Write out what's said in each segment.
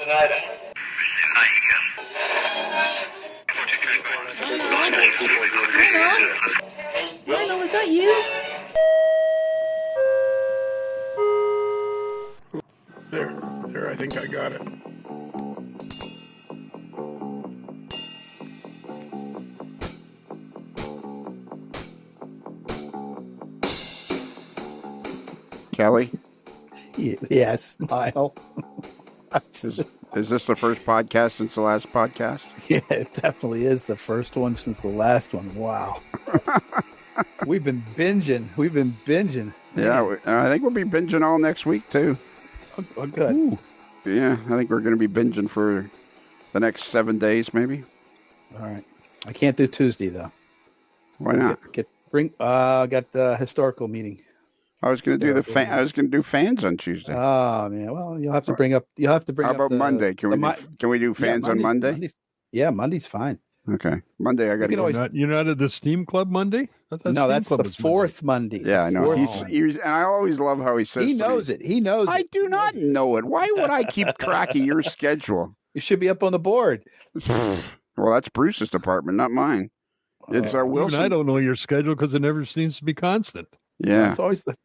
tonight. Rhino, is that you? There, I think I got it. Kelly? Yes, smile. Is this the first podcast since the last podcast? Yeah, it definitely is the first one since the last one. Wow. We've been binging. Yeah, I think we'll be binging all next week, too. Oh, good. Ooh. Yeah, I think we're going to be binging for the next 7 days, maybe. All right. I can't do Tuesday, though. Why not? Got the historical meeting. I was going to do fans on Tuesday. Oh man, well you'll have to bring up. How about Monday? Can we do fans on Monday? Monday's fine. Okay, Monday I got to go. You're not at the Steam Club Monday? No, that's the fourth Monday. Yeah, I know. And I always love how he says. He knows it. He knows. I do not know it. Why would I keep track of your schedule? You should be up on the board. Well, that's Bruce's department, not mine. It's Wilson. Even I don't know your schedule because it never seems to be constant. Yeah, it's always the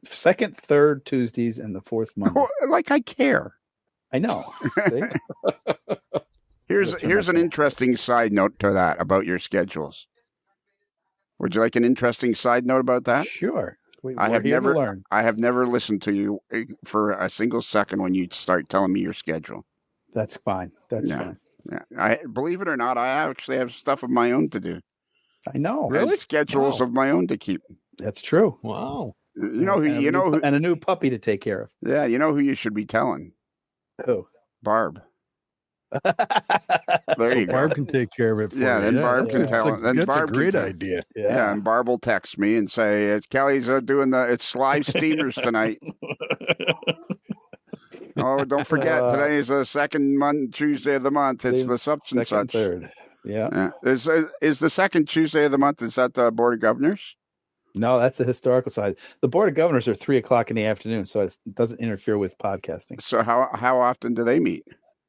second, third Tuesdays and the fourth Monday. Like I care. I know. Here's an interesting side note to that about your schedules. Would you like an interesting side note about that? Sure. I have never listened to you for a single second when you start telling me your schedule. That's fine. That's fine. Yeah. I believe it or not, I actually have stuff of my own to do. I know. Really? And schedules of my own to keep. That's true. Wow. And a new puppy to take care of. Yeah, you know who you should be telling. Who? Barb. There you go. Barb can take care of it. Barb can tell him. Then that's Barb a great idea. Yeah, and Barb will text me and say, "Kelly's doing it's live steamers tonight." Oh, don't forget, today is the second Tuesday of the month. It's the such and such. Third. Yeah. Is the second Tuesday of the month? Is that the Board of Governors? No, that's the historical side. The Board of Governors are 3:00 in the afternoon, so it doesn't interfere with podcasting. So how often do they meet?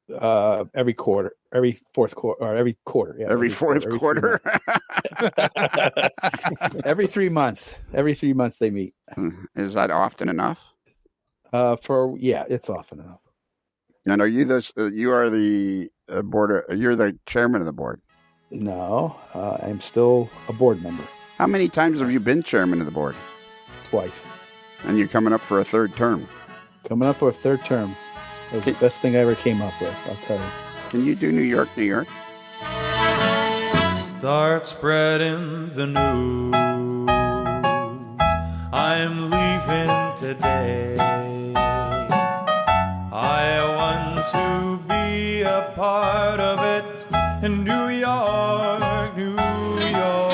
Every quarter, every fourth quarter, or every quarter. Yeah, every fourth quarter. Every 3 months. Every 3 months they meet. Is that often enough? It's often enough. And are you you are the board? You're the chairman of the board. No, I'm still a board member. How many times have you been chairman of the board? Twice. And you're coming up for a third term. Coming up for a third term. That was the best thing I ever came up with, I'll tell you. Can you do New York, New York? Start spreading the news. I'm leaving today. I want to be a part of it in New York, New York.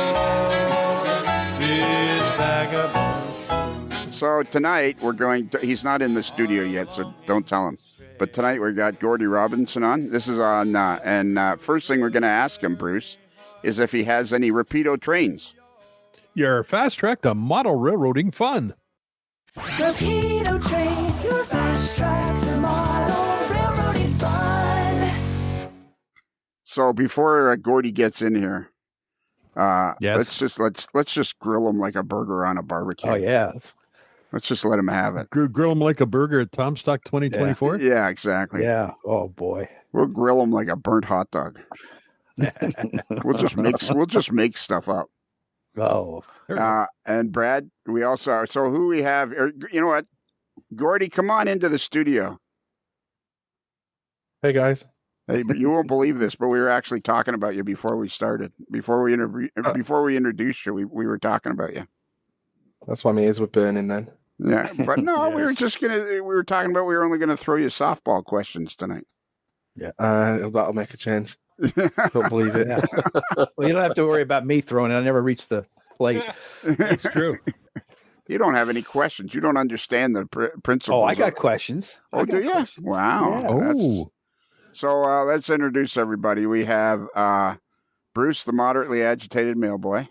This vagabond. So tonight he's not in the studio yet, so don't tell him. But tonight we got Gordy Robinson on. This is on, and first thing we're going to ask him, Bruce, is if he has any Rapido trains. Your fast track to model railroading fun. Rapido trains, your fast track to model railroading fun. So before Gordy gets in here, yes. let's just grill him like a burger on a barbecue. Oh yeah. Let's just let him have it. Grill him like a burger at Tom Stock 2024? Yeah, exactly. Yeah. Oh, boy. We'll grill him like a burnt hot dog. We'll just make stuff up. Oh. And Brad, we also... So who we have... You know what? Gordy, come on into the studio. Hey, guys. Hey, but you won't believe this, but we were actually talking about you before we started. Before we introduced you, we were talking about you. That's why my ears were burning then. Yeah, but no, we were talking about we were only gonna throw you softball questions tonight. Yeah, that'll make a change. Don't believe it. Yeah. Well, you don't have to worry about me throwing it. I never reached the plate. It's true. You don't have any questions. You don't understand the principles. Oh, I got questions. Oh, do you? Wow. Yeah. So let's introduce everybody. We have Bruce, the moderately agitated mailboy.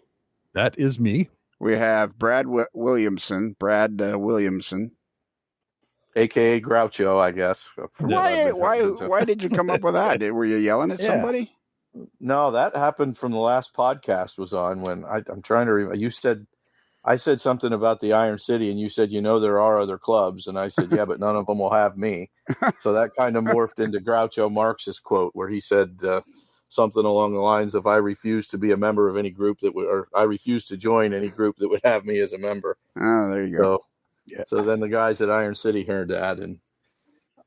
That is me. We have Brad Williamson. AKA Groucho, I guess. Why did you come up with that? Were you yelling at Yeah. somebody? No, that happened from the last podcast was on when I'm trying to remember. I said something about the Iron City, and you said, there are other clubs. And I said, yeah, but none of them will have me. So that kind of morphed into Groucho Marx's quote where he said something along the lines of, I refuse to be a member of any group or I refuse to join any group that would have me as a member. Oh, there you go. So then the guys at Iron City heard that, and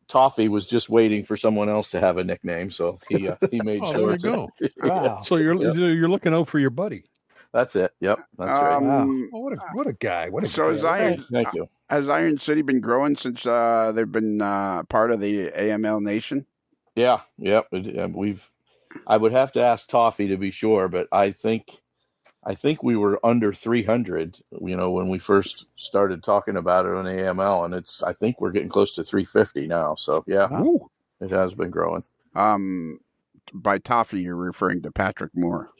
Toffee was just waiting for someone else to have a nickname. So he made sure. There you go. Wow. So you're looking out for your buddy. That's it. Yep, that's right. Wow. Oh, what a guy! What a So guy. Thank you. has Iron City been growing since they've been part of the AML Nation? Yeah, yep. I would have to ask Toffee to be sure, but I think we were under 300. When we first started talking about it on AML, and I think we're getting close to 350 now. So yeah, Wow. It has been growing. By Toffee, you're referring to Patrick Moore.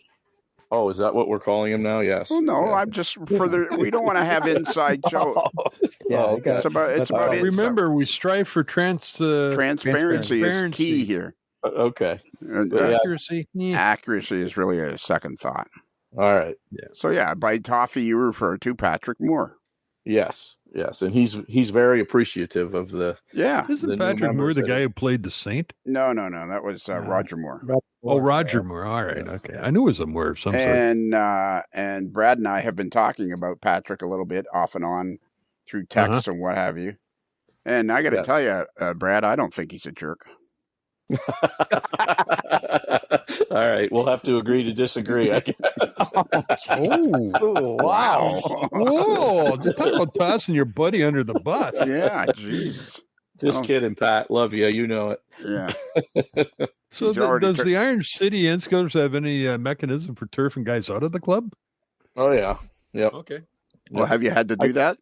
Oh, is that what we're calling him now? Yes. Oh no, I'm just we don't want to have inside jokes. Yeah. Oh, okay. It's about Remember, we strive for transparency is key here. Okay. accuracy. Yeah. Accuracy is really a second thought. All right. Yeah. So yeah, by Toffee, you refer to Patrick Moore. Yes, and he's very appreciative of the. Yeah. Isn't the new Patrick Moore members the that guy who played the Saint? No, that was Roger Moore. Oh, Roger Moore. All right. Okay. I knew it was a Moore of some sort. And Brad and I have been talking about Patrick a little bit off and on through text and what have you. And I got to tell you, Brad, I don't think he's a jerk. All right, we'll have to agree to disagree, I guess. Oh, wow. Whoa, just talk about tossing your buddy under the bus. Yeah, jeez. Just kidding, Pat. Love you. You know it. Yeah. So does the Iron City Enscos have any mechanism for turfing guys out of the club? Oh, yeah. Yep. Okay. Well, have you had to do that?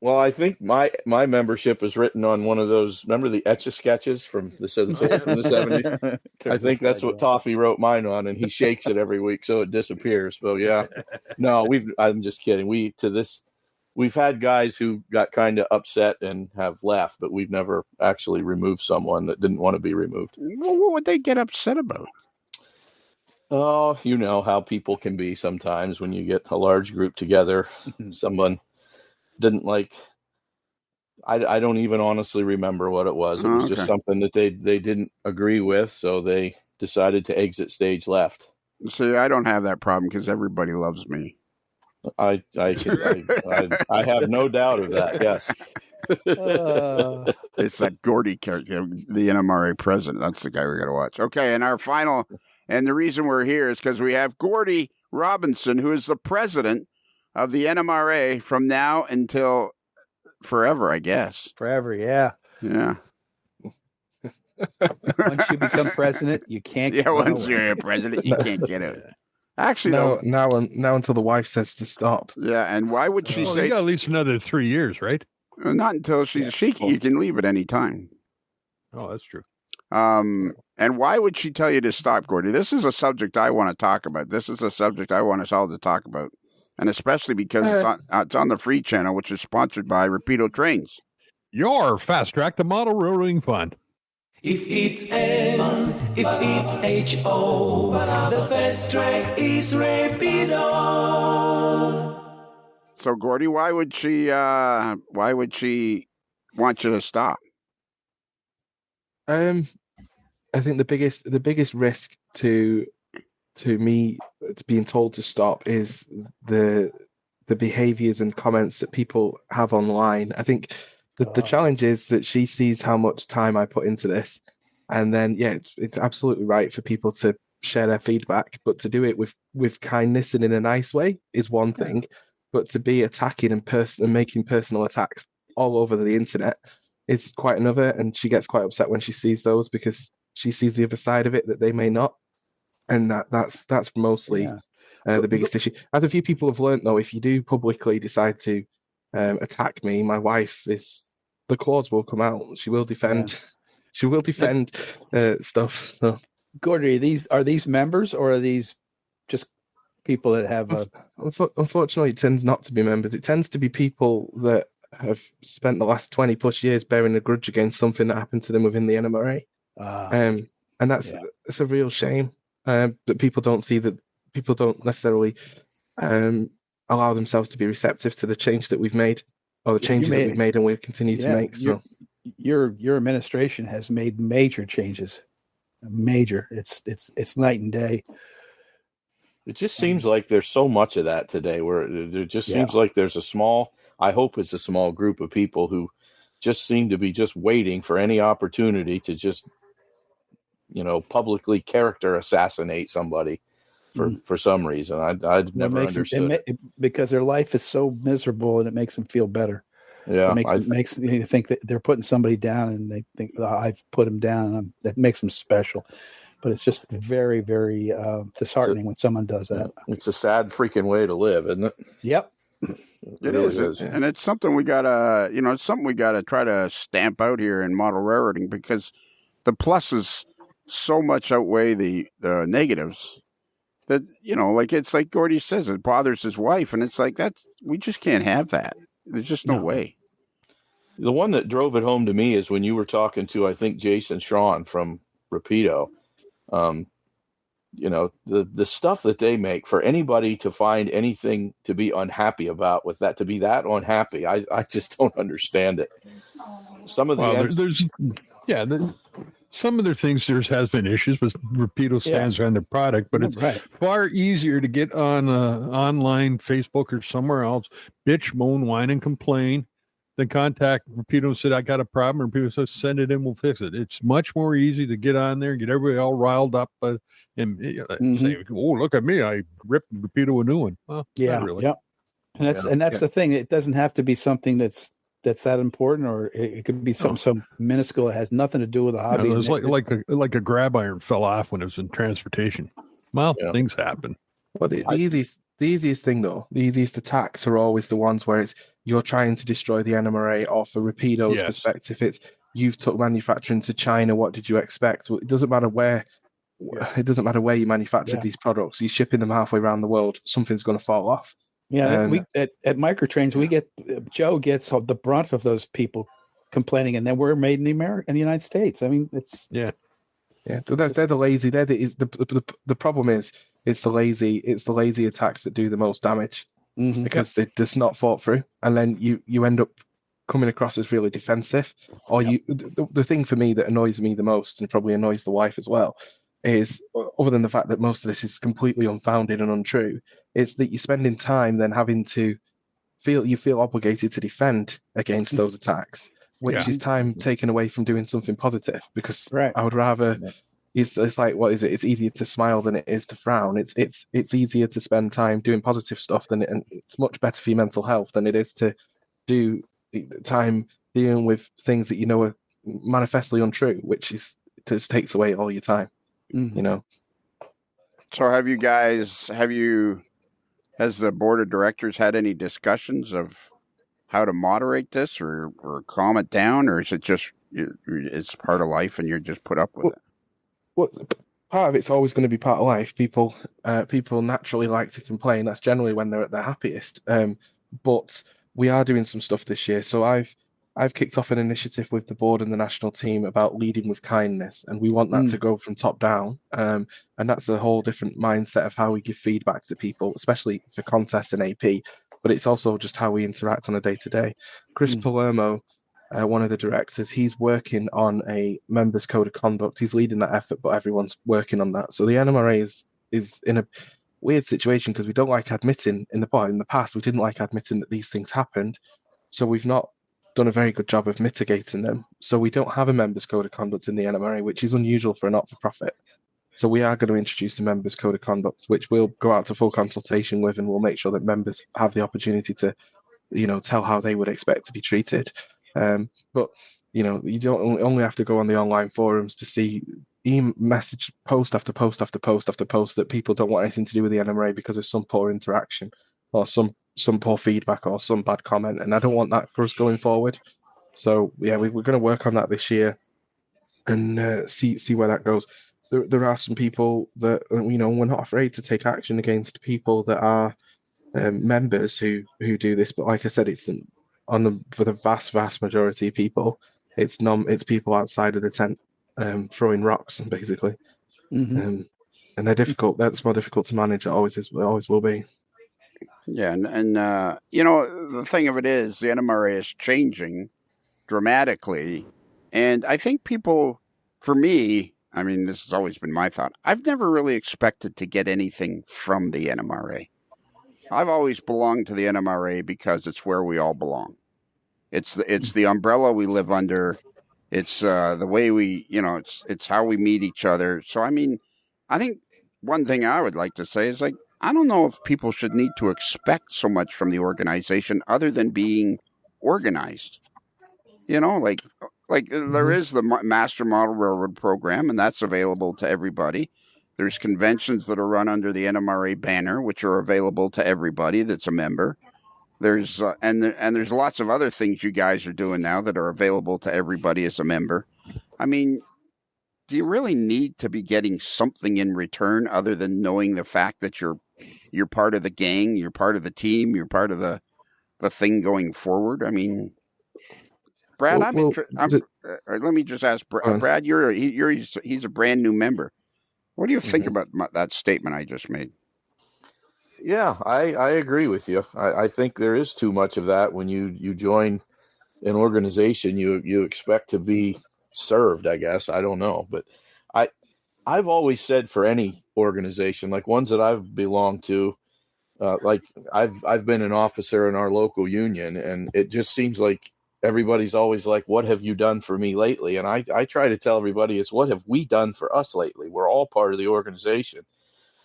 Well, I think my membership is written on one of those. Remember the Etch-a-Sketches from the 70s? I think that's what Toffee wrote mine on, and he shakes it every week so it disappears. So yeah, no, I'm just kidding. We've had guys who got kind of upset and have left, but we've never actually removed someone that didn't want to be removed. Well, what would they get upset about? Oh, you know how people can be sometimes when you get a large group together. Someone didn't like. I don't even honestly remember what it was. It was just something that they didn't agree with, so they decided to exit stage left. See, I don't have that problem because everybody loves me. I have no doubt of that. Yes. It's that Gordy character, the NMRA president. That's the guy we're going to watch. Okay, and our final, and the reason we're here is because we have Gordy Robinson, who is the president of the NMRA from now until forever, I guess. Forever, yeah. Yeah. Once you become president, you can't get once you're president, you can't get out. Actually, now until the wife says to stop. Yeah, and why would she say? You got at least another 3 years, right? Not until she's shaky. You can leave at any time. Oh, that's true. And why would she tell you to stop, Gordy? This is a subject I want to talk about. This is a subject I want us all to talk about. And especially because it's on the free channel, which is sponsored by Rapido Trains. Your fast track to model railroading fun. If it's N, if it's HO, the fast track is Rapido. So, Gordy, why would she want you to stop? I think the biggest risk to me being told to stop is the behaviors and comments that people have online. I think the challenge is that she sees how much time I put into this, and then it's absolutely right for people to share their feedback, but to do it with kindness and in a nice way is one thing, but to be attacking and making personal attacks all over the internet is quite another. And she gets quite upset when she sees those because she sees the other side of it that they may not. And that's mostly the biggest issue. As a few people have learned, though, if you do publicly decide to attack me, my wife the claws will come out. She will defend. She will defend stuff. So, Gordy, are these members or are these just people that have a? Unfortunately, it tends not to be members. It tends to be people that have spent the last 20 plus years bearing a grudge against something that happened to them within the NMRA. And that's it's a real shame that people don't see that. People don't necessarily allow themselves to be receptive to the change that we've made, or the changes that we've made and we'll continue to make. So your administration has made major changes. Major. It's night and day. It just seems like there's so much of that today, where it just seems like there's I hope it's a small group of people who just seem to be just waiting for any opportunity to just, publicly character assassinate somebody for some reason. I'd never understood it. Because their life is so miserable and it makes them feel better. Yeah. It makes you think that they're putting somebody down and they think, I've put them down, and that makes them special. But it's just very, very disheartening when someone does that. It's a sad freaking way to live, isn't it? Yep. It is. And it's something we gotta, try to stamp out here in model railroading, because the pluses so much outweigh the negatives that, it's like Gordy says, it bothers his wife, and it's like, we just can't have that. There's just no way. The one that drove it home to me is when you were talking to, I think, Jason Schrawn from Rapido. The stuff that they make, for anybody to find anything to be unhappy about with that, to be that unhappy, I just don't understand it. Some of the some of their things, there has been issues with Rapido stands around their product, but it's far easier to get on online Facebook or somewhere else, bitch, moan, whine, and complain, than contact Rapido and said, I got a problem, or Rapido says, send it in, we'll fix it. It's much more easy to get on there and get everybody all riled up and say, oh, look at me, I ripped Rapido a new one. Well, not really. Yeah. And that's the thing. It doesn't have to be something that's that important, or it could be something so minuscule it has nothing to do with the hobby. It was like a grab iron fell off when it was in transportation. Well, things happen. Well, the easiest thing though, the easiest attacks are always the ones where it's you're trying to destroy the NMRA, or for Rapido's perspective, it's you've took manufacturing to China. What did you expect? Well, it doesn't matter where. It doesn't matter where you manufactured these products. You're shipping them halfway around the world. Something's going to fall off. Yeah, we at Microtrains, Joe gets the brunt of those people complaining, and then we're made in the United States. I mean, it's yeah. They're the lazy. The problem is it's the lazy attacks that do the most damage because they're just not thought through, and then you end up coming across as really defensive. Or the thing for me that annoys me the most, and probably annoys the wife as well, is, other than the fact that most of this is completely unfounded and untrue, it's that you're spending time then having to feel obligated to defend against those attacks, which is time taken away from doing something positive. Because I would rather it's like, what is it? It's easier to smile than it is to frown. It's easier to spend time doing positive stuff and it's much better for your mental health than it is to do time dealing with things that are manifestly untrue, which just takes away all your time. So has the board of directors had any discussions of how to moderate this or calm it down, or is it just it's part of life and you're just put up with it? Well, part of it's always going to be part of life. People naturally like to complain. That's generally when they're at their happiest. But we are doing some stuff this year. So I've kicked off an initiative with the board and the national team about leading with kindness, and we want that to go from top down. And that's a whole different mindset of how we give feedback to people, especially for contests and AP. But it's also just how we interact on a day-to-day. Chris Palermo, one of the directors, he's working on a members' code of conduct. He's leading that effort, but everyone's working on that. So the NMRA is in a weird situation because we don't like admitting in the past we didn't like admitting that these things happened. So we've not done a very good job of mitigating them. So we don't have a members code of conduct in the NMRA, which is unusual for a not-for-profit. So we are going to introduce the members code of conduct, which we'll go out to full consultation with, and we'll make sure that members have the opportunity to, tell how they would expect to be treated. But you don't only have to go on the online forums to see message post after post after post after post that people don't want anything to do with the NMRA because of some poor interaction or some poor feedback or some bad comment, and I don't want that for us going forward. So we're going to work on that this year and see where that goes. There are some people that we're not afraid to take action against people that are members who do this, but like I said, it's for the vast majority of people, it's people outside of the tent throwing rocks basically, and they're difficult. That's more difficult to manage. It always is. It always will be. Yeah, and the thing of it is, the NMRA is changing dramatically, and I think people, for me, I mean, this has always been my thought. I've never really expected to get anything from the NMRA. I've always belonged to the NMRA because it's where we all belong. It's the umbrella we live under. It's the way we, it's how we meet each other. So, I mean, I think one thing I would like to say is, like, I don't know if people should need to expect so much from the organization other than being organized. Like there is the Master Model Railroad program, and that's available to everybody. There's conventions that are run under the NMRA banner, which are available to everybody that's a member. There's there's lots of other things you guys are doing now that are available to everybody as a member. I mean, do you really need to be getting something in return other than knowing the fact that you're part of the gang, you're part of the team, you're part of the thing going forward? I mean, Brad, let me just ask Brad. He's a brand new member. What do you think about that statement I just made? Yeah, I agree with you. I think there is too much of that. When you join an organization, you expect to be served, I guess. I don't know. But I've always said for any organization, like ones that I've belonged to, like I've been an officer in our local union, and it just seems like everybody's always like, what have you done for me lately? And I try to tell everybody, it's what have we done for us lately? We're all part of the organization.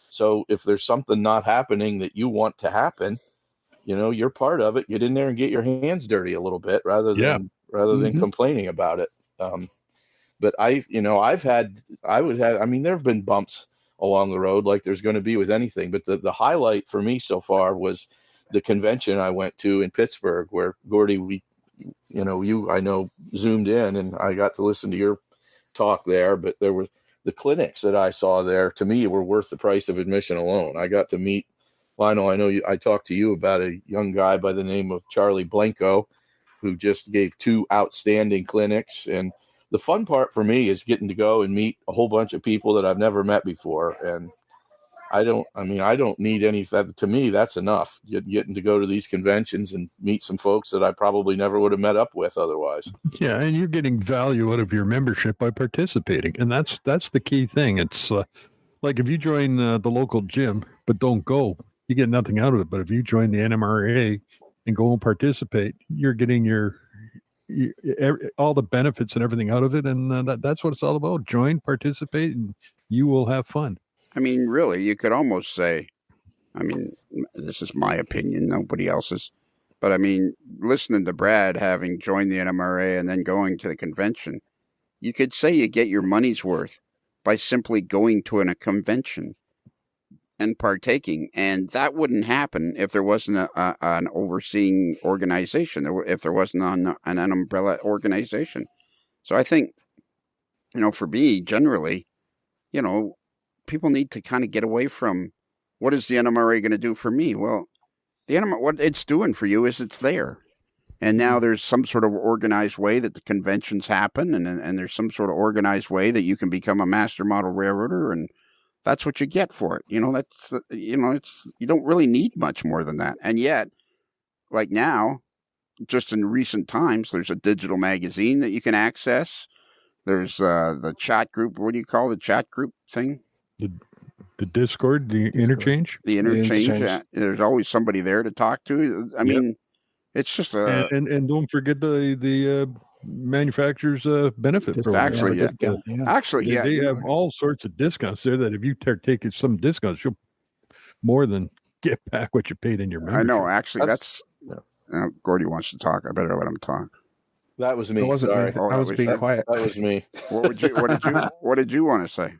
So if there's something not happening that you want to happen, you're part of it. Get in there and get your hands dirty a little bit rather than complaining about it. But there have been bumps along the road like there's going to be with anything. But the highlight for me so far was the convention I went to in Pittsburgh, where Gordy, I know zoomed in and I got to listen to your talk there, but there were the clinics that I saw there, to me, were worth the price of admission alone. I got to meet Lionel. I know I talked to you about a young guy by the name of Charlie Blanco, who just gave 2 outstanding clinics. And the fun part for me is getting to go and meet a whole bunch of people that I've never met before. And I don't need any of that. To me, that's enough. Getting to go to these conventions and meet some folks that I probably never would have met up with otherwise. Yeah, and you're getting value out of your membership by participating, and that's the key thing. It's like if you join the local gym but don't go, you get nothing out of it. But if you join the NMRA and go and participate, you're getting all the benefits and everything out of it, and that's what it's all about. Join, participate, and you will have fun. I mean, really, you could almost say, I mean, this is my opinion, nobody else's, but I mean, listening to Brad having joined the NMRA and then going to the convention, you could say you get your money's worth by simply going to a convention and partaking. And that wouldn't happen if there wasn't an overseeing organization, if there wasn't an umbrella organization. So I think, for me, generally, people need to kind of get away from what is the NMRA going to do for me? Well, the NMRA, what it's doing for you is it's there. And now there's some sort of organized way that the conventions happen, and there's some sort of organized way that you can become a master model railroader, and that's what you get for it. You don't really need much more than that. And yet, like now, just in recent times, there's a digital magazine that you can access. There's the chat group. What do you call the chat group thing? The Discord, the interchange? The interchange. There's always somebody there to talk to. I mean, it's just a... And don't forget the manufacturer's benefit program. Actually, They have all sorts of discounts there that if you take some discounts, you'll more than get back what you paid in your membership. I know. Actually, that's Gordy wants to talk. I better let him talk. That was me. It wasn't Sorry. me. I was being quiet. That was me. What did you want to say?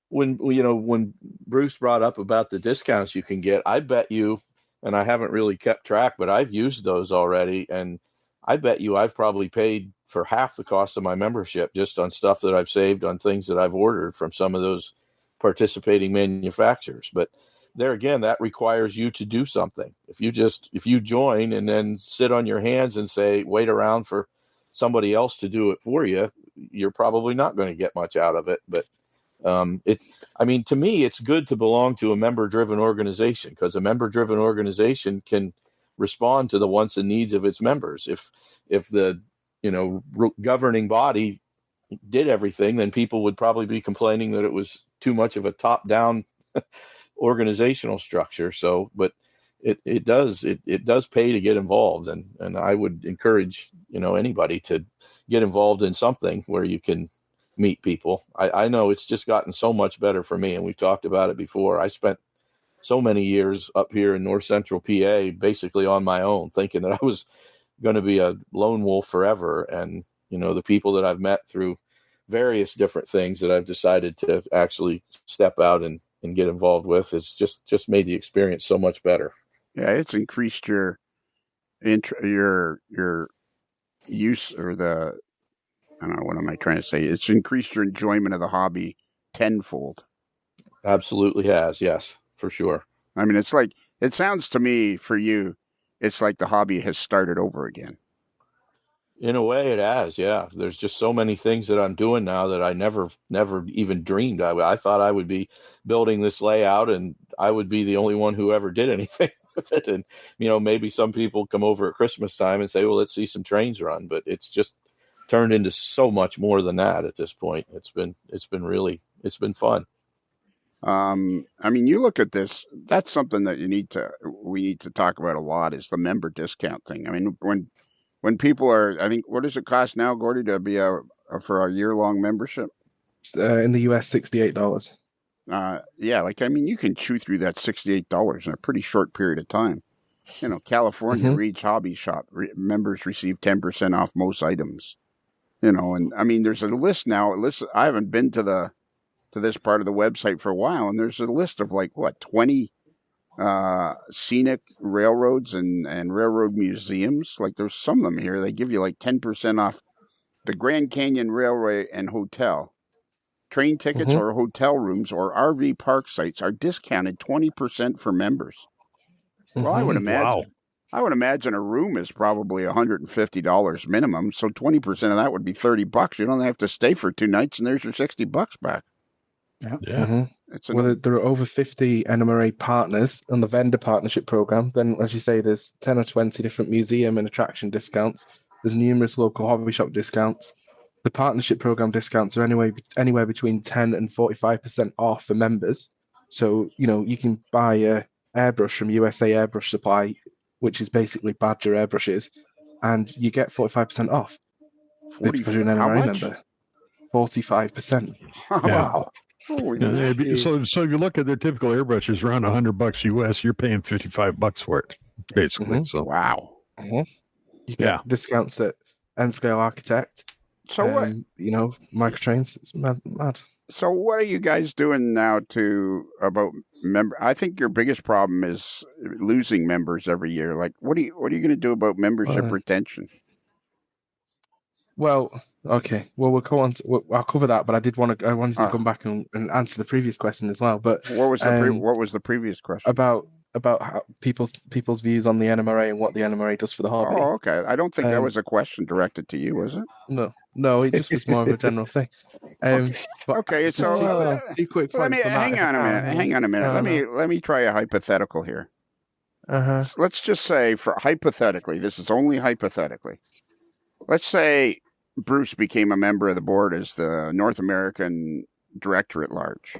When Bruce brought up about the discounts you can get, I bet you, and I haven't really kept track, but I've used those already, and I bet you I've probably paid for half the cost of my membership just on stuff that I've saved on things that I've ordered from some of those participating manufacturers. But there again, that requires you to do something. If you join and then sit on your hands and say, wait around for somebody else to do it for you, you're probably not going to get much out of it. But to me, it's good to belong to a member-driven organization, because a member-driven organization can respond to the wants and needs of its members. If the governing body did everything, then people would probably be complaining that it was too much of a top-down organizational structure. So, but it does pay to get involved, and I would encourage anybody to get involved in something where you can meet people. I know it's just gotten so much better for me, and we've talked about it before. I spent so many years up here in North Central PA basically on my own, thinking that I was going to be a lone wolf forever. And the people that I've met through various different things that I've decided to actually step out and get involved with has just made the experience so much better. Yeah, it's increased your use, or the, I don't know, what am I trying to say? It's increased your enjoyment of the hobby tenfold. Absolutely has, yes, for sure. I mean, it's like, it sounds to me for you, it's like the hobby has started over again. In a way, it has, yeah. There's just so many things that I'm doing now that I never even dreamed. I thought I would be building this layout and I would be the only one who ever did anything with it. And, maybe some people come over at Christmas time and say, well, let's see some trains run. But it's just turned into so much more than that at this point. It's been fun. You look at this, that's something that we need to talk about a lot, is the member discount thing. I mean, when people are, I think, what does it cost now, Gordy, to be for a year-long membership? In the US, $68. You can chew through that $68 in a pretty short period of time. California Reed's Hobby Shop members receive 10% off most items. There's a list now. I haven't been to this part of the website for a while, and there's a list of 20 scenic railroads and railroad museums. Like, there's some of them here. They give you 10% off the Grand Canyon Railway and Hotel. Train tickets or hotel rooms or RV park sites are discounted 20% for members. Well, I would imagine a room is probably $150 minimum, so 20% of that would be $30. You don't have to stay for 2 nights, and there's your $60 back. Yeah. There are over 50 NMRA partners on the vendor partnership program. Then, as you say, there's 10 or 20 different museum and attraction discounts. There's numerous local hobby shop discounts. The partnership program discounts are anywhere between 10 and 45% off for members. So, you can buy a airbrush from USA Airbrush Supply, which is basically Badger airbrushes, and you get 45% off. Because you're an NMRA member. 45%. Wow. So if you look at their typical airbrushes, around $100 US, you're paying $55 for it, basically. So wow. You get discounts at N-Scale Architect. So what? Microtrains. It's mad. So what are you guys doing now about member? I think your biggest problem is losing members every year. What are you going to do about membership retention? Well, okay. Well, we'll go on. I'll cover that, but I wanted to come back and answer the previous question as well. But what was the previous question? About how people's views on the NMRA and what the NMRA does for the hobby. Oh, okay. I don't think that was a question directed to you, was it? No, it just was more of a general thing. Okay, so two quick points. Hang on a minute. Let me try a hypothetical here. So let's just say, hypothetically, this is only hypothetically. Let's say Bruce became a member of the board as the North American director at large.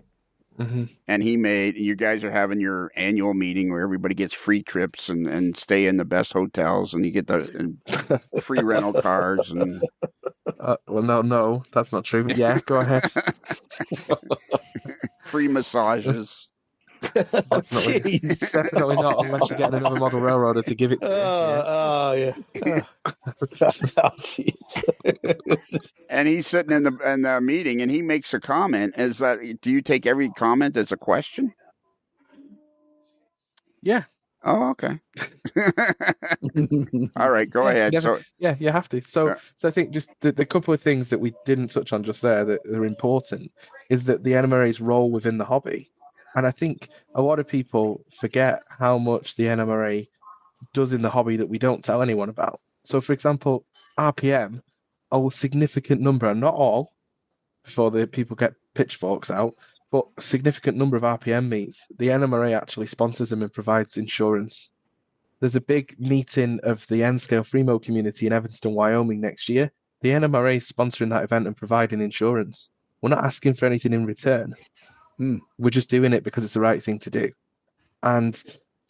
And you guys are having your annual meeting where everybody gets free trips and stay in the best hotels, and you get the free rental cars. And no, that's not true. But yeah, go ahead. Free massages. Definitely not, unless you get another model railroader to give it to you. And he's sitting in the meeting, and he makes a comment. Do you take every comment as a question? Yeah. Oh, okay. All right, go ahead. You have to. So I think just the couple of things that we didn't touch on just there that are important is that the NMRA's role within the hobby And I think a lot of people forget how much the NMRA does in the hobby that we don't tell anyone about. So, for example, RPM, a significant number, and not all, before the people get pitchforks out, but a significant number of RPM meets, the NMRA actually sponsors them and provides insurance. There's a big meeting of the N-Scale Free-Mo community in Evanston, Wyoming next year. The NMRA is sponsoring that event and providing insurance. We're not asking for anything in return. We're just doing it because it's the right thing to do. And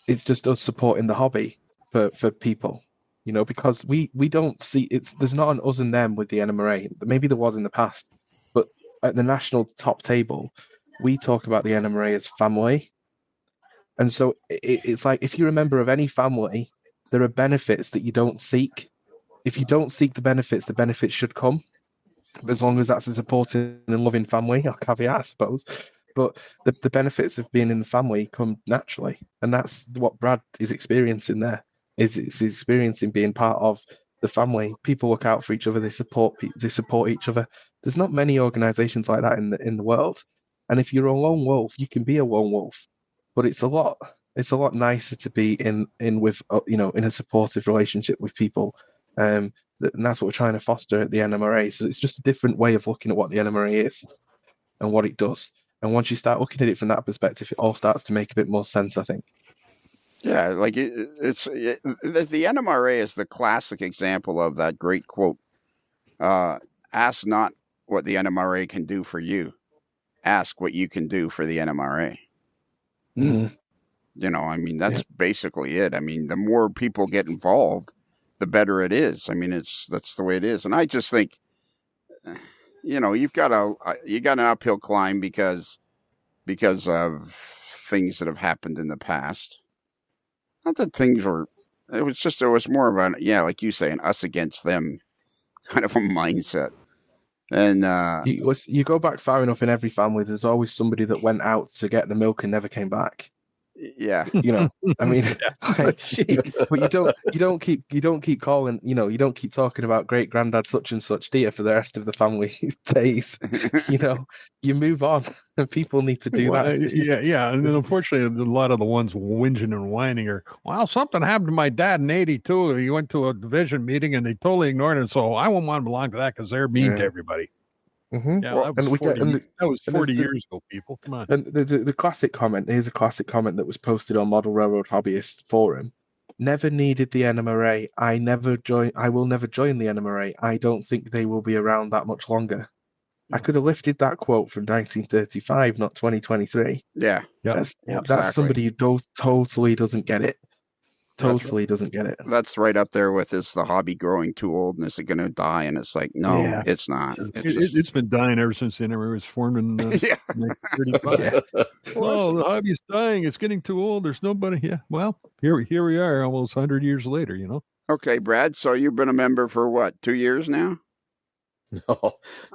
it's just us supporting the hobby for people, because we don't see there's not an us and them with the NMRA. Maybe there was in the past, but at the national top table, we talk about the NMRA as family. And so it's like, if you're a member of any family, there are benefits that you don't seek. If you don't seek the benefits should come. As long as that's a supporting and loving family, a caveat, I suppose. But the benefits of being in the family come naturally. And that's what Brad is experiencing there, is it's experiencing being part of the family. People look out for each other. They support each other. There's not many organizations like that in the world. And if you're a lone wolf, you can be a lone wolf. But it's a lot nicer to be in with, in a supportive relationship with people. And that's what we're trying to foster at the NMRA. So it's just a different way of looking at what the NMRA is and what it does. And once you start looking at it from that perspective, it all starts to make a bit more sense, I think. Yeah, like the NMRA is the classic example of that great quote. Ask not what the NMRA can do for you. Ask what you can do for the NMRA. Mm-hmm. That's basically it. The more people get involved, the better it is. That's the way it is. And I just think, you've got an uphill climb because of things that have happened in the past. Not that things were. It was more of like you say, an us against them kind of a mindset. And you go back far enough in every family, there's always somebody that went out to get the milk and never came back. Yeah. But you don't keep calling, you don't keep talking about great granddad such and such, do you, for the rest of the family days? You move on, and people need to do that. Yeah. And then unfortunately, a lot of the ones whinging and whining are, well, something happened to my dad in '82. He went to a division meeting and they totally ignored it. So I wouldn't want to belong to that because they're mean to everybody. Mm-hmm. Yeah, that was 40 years ago, people. Come on. And the classic comment, here's a classic comment that was posted on Model Railroad Hobbyists Forum. Never needed the NMRA. I will never join the NMRA. I don't think they will be around that much longer. I could have lifted that quote from 1935, not 2023. Yeah. That's exactly. Somebody who totally doesn't get it. Doesn't get it. That's right up there with, is the hobby growing too old and is it going to die? And it's like, no, it's not. It's been dying ever since the NMRA was formed in 1935. Oh, the hobby's dying. It's getting too old. There's nobody. Yeah. Well, here we are, almost 100 years later. Okay, Brad. So you've been a member for what, 2 years now?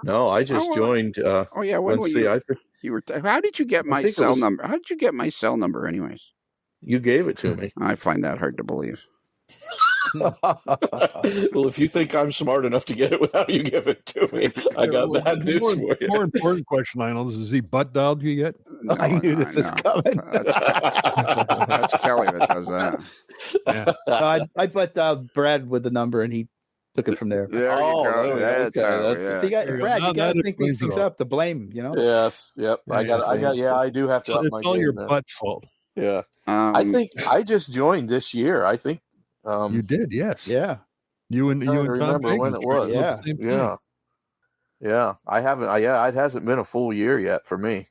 No. I just joined. When were you? You were. How did you get my cell number? How did you get my cell number, anyways? You gave it to me. I find that hard to believe. Well, if you think I'm smart enough to get it without you give it to me, I got bad news for you. More important question, Lionel, is he butt dialed you yet? No, I knew this was coming. That's Kelly that does that. Yeah. I put Brad with the number, and he took it from there. There you go. See, Brad, you got to think these things up. The blame, Yes. Yep. I do have to. It's all your butt's fault. Yeah. I think I just joined this year. I think you did. Yes. Yeah. You and Tom remember when it was. Yeah. I haven't. It hasn't been a full year yet for me.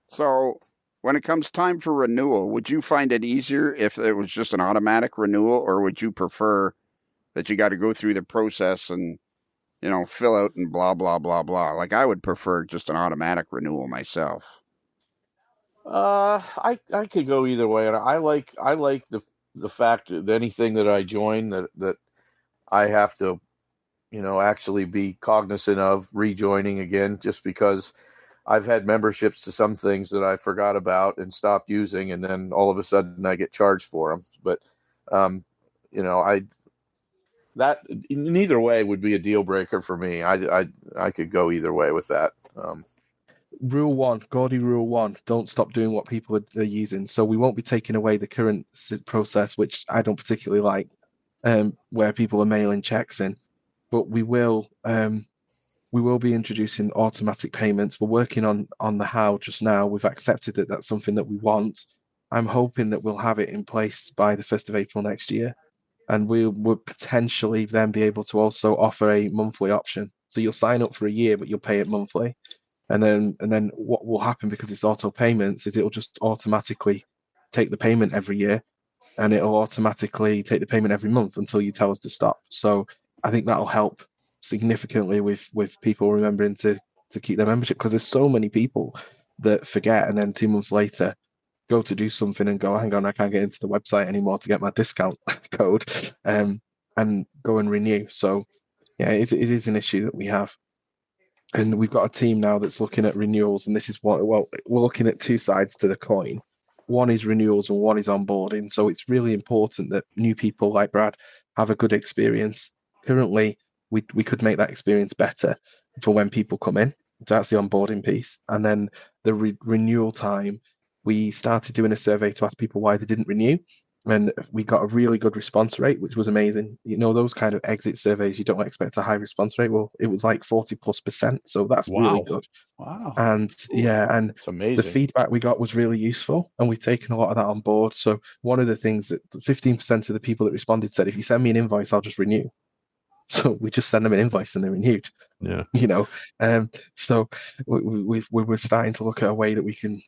So, when it comes time for renewal, would you find it easier if it was just an automatic renewal, or would you prefer that you got to go through the process and fill out and blah blah blah blah? Like, I would prefer just an automatic renewal myself. I could go either way, and I like the fact that anything that I join that I have to, actually be cognizant of rejoining again, just because I've had memberships to some things that I forgot about and stopped using, and then all of a sudden I get charged for them. But that neither way would be a deal breaker for me. I could go either way with that. rule one, Gordy rule one, don't stop doing what people are using. So we won't be taking away the current process, which I don't particularly like, where people are mailing checks in, but we will be introducing automatic payments. We're working on the how just now. We've accepted that that's something that we want. I'm hoping that we'll have it in place by the 1st of April next year. And we will potentially then be able to also offer a monthly option. So you'll sign up for a year, but you'll pay it monthly. And then what will happen, because it's auto payments, is it'll just automatically take the payment every year, and it'll automatically take the payment every month until you tell us to stop. So I think that'll help significantly with people remembering to keep their membership, because there's so many people that forget, and then 2 months later go to do something and go, hang on, I can't get into the website anymore to get my discount code, and go and renew. So yeah, it is an issue that we have. And we've got a team now that's looking at renewals, and this is we're looking at two sides to the coin. One is renewals and one is onboarding. So it's really important that new people like Brad have a good experience. Currently, we could make that experience better for when people come in. So that's the onboarding piece. And then the renewal time, we started doing a survey to ask people why they didn't renew. And we got a really good response rate, which was amazing. You know, those kind of exit surveys, you don't expect a high response rate. Well, it was like 40+%. So that's really good. Wow. And and it's amazing. The feedback we got was really useful, and we've taken a lot of that on board. So one of the things that 15% of the people that responded said, if you send me an invoice, I'll just renew. So we just send them an invoice and they renewed. Yeah. You know, so we're starting to look at a way that we can,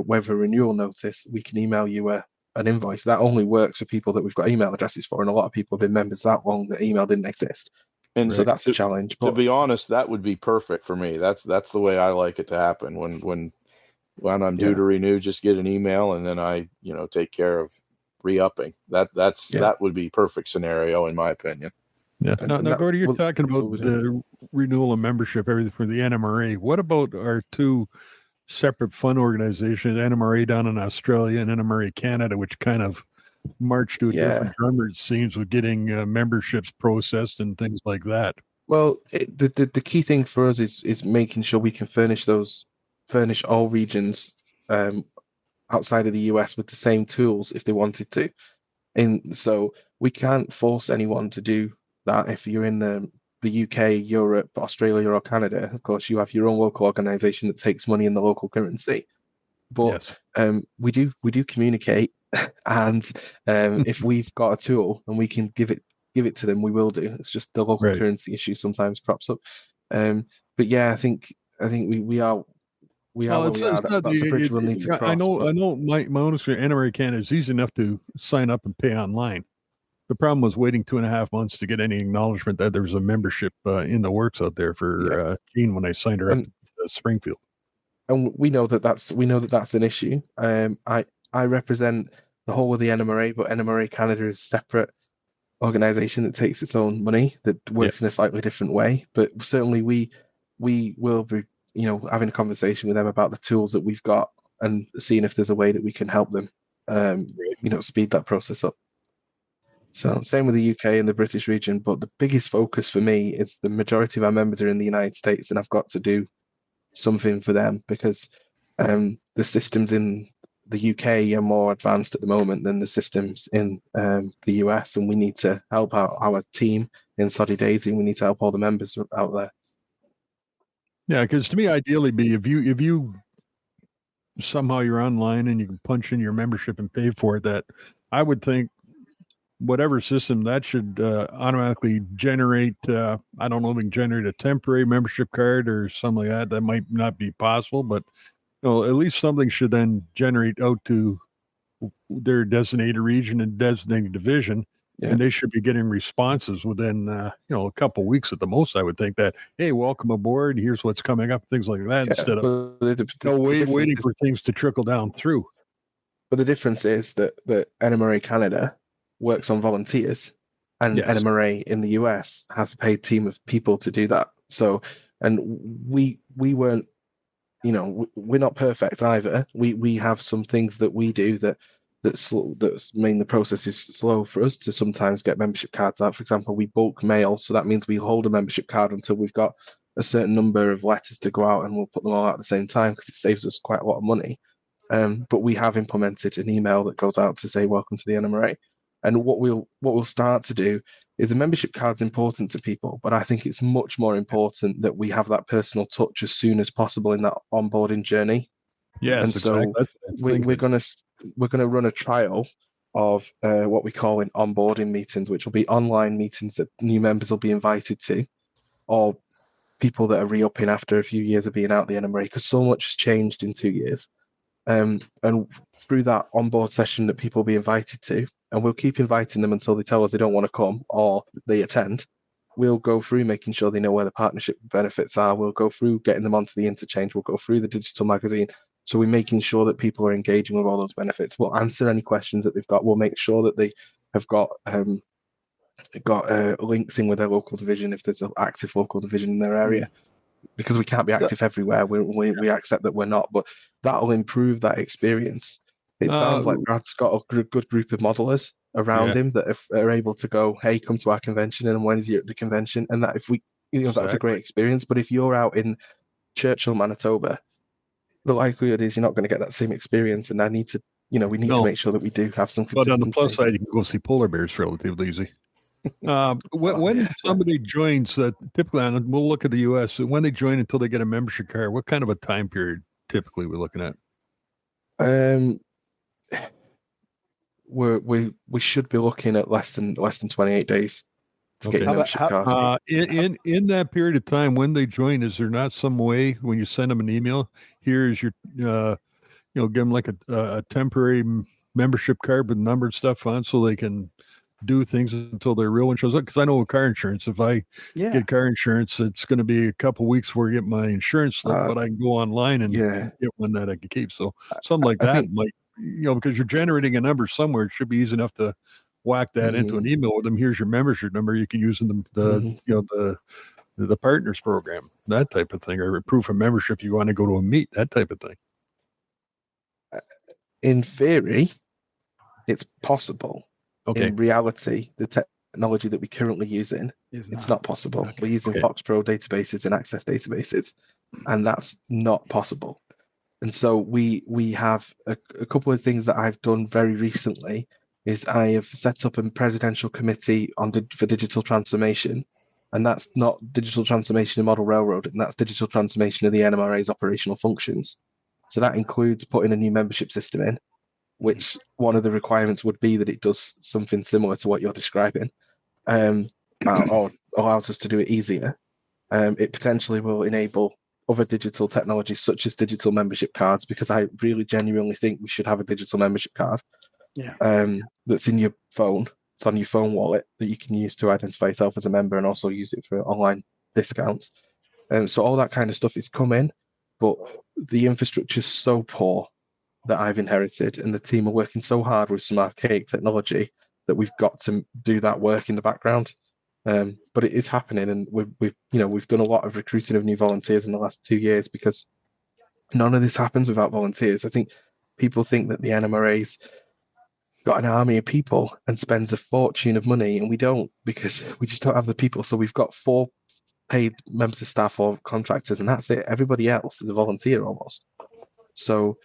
with a renewal notice, we can email you an invoice. That only works for people that we've got email addresses for, and a lot of people have been members that long that email didn't exist. And so that's a challenge. But to be honest, that would be perfect for me. That's the way I like it to happen. When I'm due to renew, just get an email and then I, take care of re-upping. That would be perfect scenario in my opinion. Yeah. Now, Gordy, you're talking about the renewal of membership, everything for the NMRA. What about our two separate fund organizations, NMRA down in Australia and NMRA Canada, which kind of march to a different drummer, it seems, with getting memberships processed and things like that? Well, the key thing for us is making sure we can furnish all regions outside of the US with the same tools if they wanted to. And so we can't force anyone to do that. If you're in the UK, Europe, Australia, or Canada, of course, you have your own local organization that takes money in the local currency. But we do communicate, and if we've got a tool and we can give it to them, we will do. It's just the local currency issue sometimes crops up. But yeah, I think we are. That's a bridge we'll need to cross. I know. My own experience, NMRA Canada is easy enough to sign up and pay online. The problem was waiting 2.5 months to get any acknowledgement that there was a membership in the works out there for Jean when I signed her up to Springfield. And we know that that's an issue. I represent the whole of the NMRA, but NMRA Canada is a separate organization that takes its own money that works in a slightly different way. But certainly we will be, having a conversation with them about the tools that we've got and seeing if there's a way that we can help them, speed that process up. So same with the UK and the British region, but the biggest focus for me is the majority of our members are in the United States, and I've got to do something for them because the systems in the UK are more advanced at the moment than the systems in the US, and we need to help our team in Soddy Daisy. We need to help all the members out there. Yeah, because to me, ideally, if you somehow you're online and you can punch in your membership and pay for it, that I would think whatever system that should automatically generate. I don't know if we can generate a temporary membership card or something like that. That might not be possible, but at least something should then generate out to their designated region and designated division, and they should be getting responses within a couple of weeks at the most. I would think that, hey, welcome aboard. Here's what's coming up, things like that, instead of waiting for things to trickle down through. But the difference is that NMRA Canada works on volunteers, and NMRA in the US has a paid team of people to do that. So, and we weren't, we're not perfect either. We have some things that we do that's mean the process is slow for us to sometimes get membership cards out. For example, we bulk mail, so that means we hold a membership card until we've got a certain number of letters to go out, and we'll put them all out at the same time because it saves us quite a lot of money. But we have implemented an email that goes out to say welcome to the NMRA. And what we'll start to do is a membership card's important to people, but I think it's much more important that we have that personal touch as soon as possible in that onboarding journey. Yes, and so we're gonna run a trial of what we call in onboarding meetings, which will be online meetings that new members will be invited to, or people that are re-upping after a few years of being out the NMRA, because so much has changed in 2 years. And through that onboard session that people will be invited to, and we'll keep inviting them until they tell us they don't want to come or they attend, we'll go through making sure they know where the partnership benefits are. We'll go through getting them onto the interchange. We'll go through the digital magazine. So we're making sure that people are engaging with all those benefits. We'll answer any questions that they've got. We'll make sure that they have got links in with their local division if there's an active local division in their area. Because we can't be active everywhere. We accept that we're not, but that'll improve that experience. It sounds like Brad's got a good group of modelers around him that are able to go, hey, come to our convention, and when is you at the convention? And that that's a great experience. But if you're out in Churchill, Manitoba, the likelihood is you're not going to get that same experience. And I need to, we need to make sure that we do have some consistency. But on the plus side, you can go see polar bears relatively easy. When somebody joins, typically, and we'll look at the U.S. When they join until they get a membership card, what kind of a time period typically we're looking at? We should be looking at less than 28 days to get your membership card. In that period of time when they join, is there not some way when you send them an email? Here's your, give them like a temporary membership card with numbered stuff on, so they can do things until their real one shows up. Because I know with car insurance, if I get car insurance, it's going to be a couple weeks before I get my insurance slip, but I can go online and get one that I can keep. So something like that might, because you're generating a number somewhere, it should be easy enough to whack that into an email with them. Here's your membership number. You can use in the partners program, that type of thing, or proof of membership. You want to go to a meet, that type of thing. In theory, it's possible. Okay. In reality, the technology that we're currently using, it's not possible. Okay. We're using Fox Pro databases and Access databases, and that's not possible. And so we have a couple of things that I've done very recently is I have set up a presidential committee for digital transformation, and that's not digital transformation in model railroad, and that's digital transformation of the NMRA's operational functions. So that includes putting a new membership system in, which one of the requirements would be that it does something similar to what you're describing, or allows us to do it easier. It potentially will enable other digital technologies such as digital membership cards, because I really genuinely think we should have a digital membership card that's in your phone. It's on your phone wallet that you can use to identify yourself as a member and also use it for online discounts. So all that kind of stuff is coming, but the infrastructure is so poor that I've inherited, and the team are working so hard with some archaic technology that we've got to do that work in the background. But it is happening, and we've done a lot of recruiting of new volunteers in the last 2 years, because none of this happens without volunteers. I think people think that the NMRA's got an army of people and spends a fortune of money, and we don't, because we just don't have the people. So we've got 4 paid members of staff or contractors, and that's it. Everybody else is a volunteer almost. So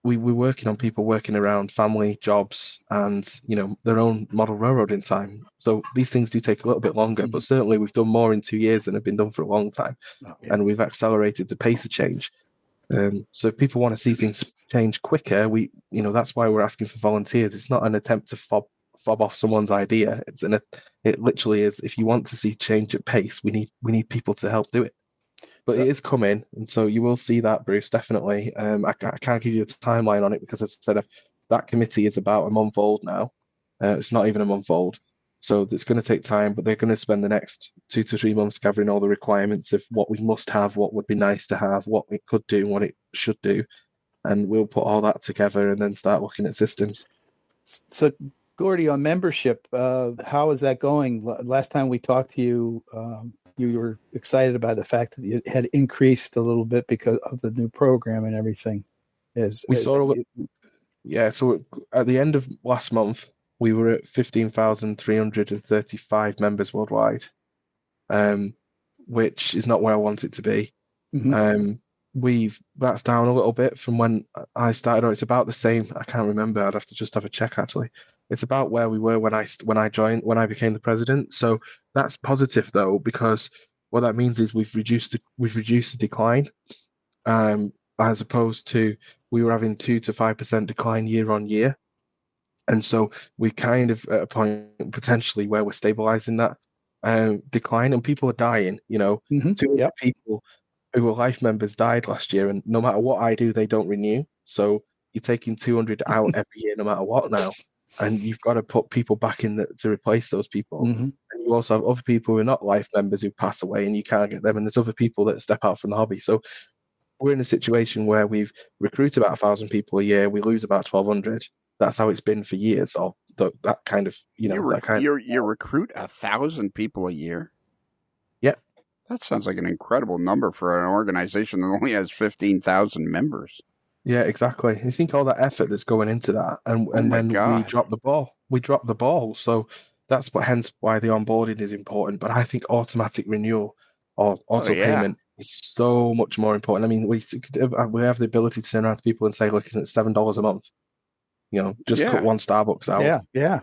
we're working on people working around family, jobs, and their own model railroading time. So these things do take a little bit longer, but certainly we've done more in 2 years than have been done for a long time, and we've accelerated the pace of change. So if people want to see things change quicker, that's why we're asking for volunteers. It's not an attempt to fob off someone's idea. It literally is. If you want to see change at pace, we need people to help do it. But it is coming, and so you will see that, Bruce, definitely. I can't give you a timeline on it because, as I said, that committee is about a month old now. It's not even a month old. So it's going to take time, but they're going to spend the next 2 to 3 months gathering all the requirements of what we must have, what would be nice to have, what it could do, what it should do. And we'll put all that together and then start looking at systems. So, Gordy, on membership, how is that going? Last time we talked to you, you were excited about the fact that it had increased a little bit because of the new program and everything. So at the end of last month, we were at 15,335 members worldwide. which is not where I want it to be. Mm-hmm. That's down a little bit from when I started, or it's about the same. I can't remember. I'd have to just have a check actually. It's about where we were when I joined, when I became the president. So that's positive though, because what that means is we've reduced the decline, as opposed to we were having 2 to 5% decline year on year, and so we kind of at a point potentially where we're stabilizing that decline, and people are dying. Mm-hmm. 200 people who were life members died last year, and no matter what I do, they don't renew. So you're taking 200 out every year, no matter what now, and you've got to put people back in to replace those people. Mm-hmm. And you also have other people who are not life members who pass away, and you can't get them. And there's other people that step out from the hobby. So we're in a situation where we've recruited about 1,000 people a year. We lose about 1,200. That's how it's been for years. Or that kind of, you recruit 1,000 people a year. Yeah. That sounds like an incredible number for an organization that only has 15,000 members. Yeah, exactly. You think all that effort that's going into that, and then we drop the ball. We drop the ball. So that's hence why the onboarding is important. But I think automatic renewal or auto payment is so much more important. I mean, we have the ability to turn around to people and say, look, isn't it $7 a month? Just cut one Starbucks out. Yeah.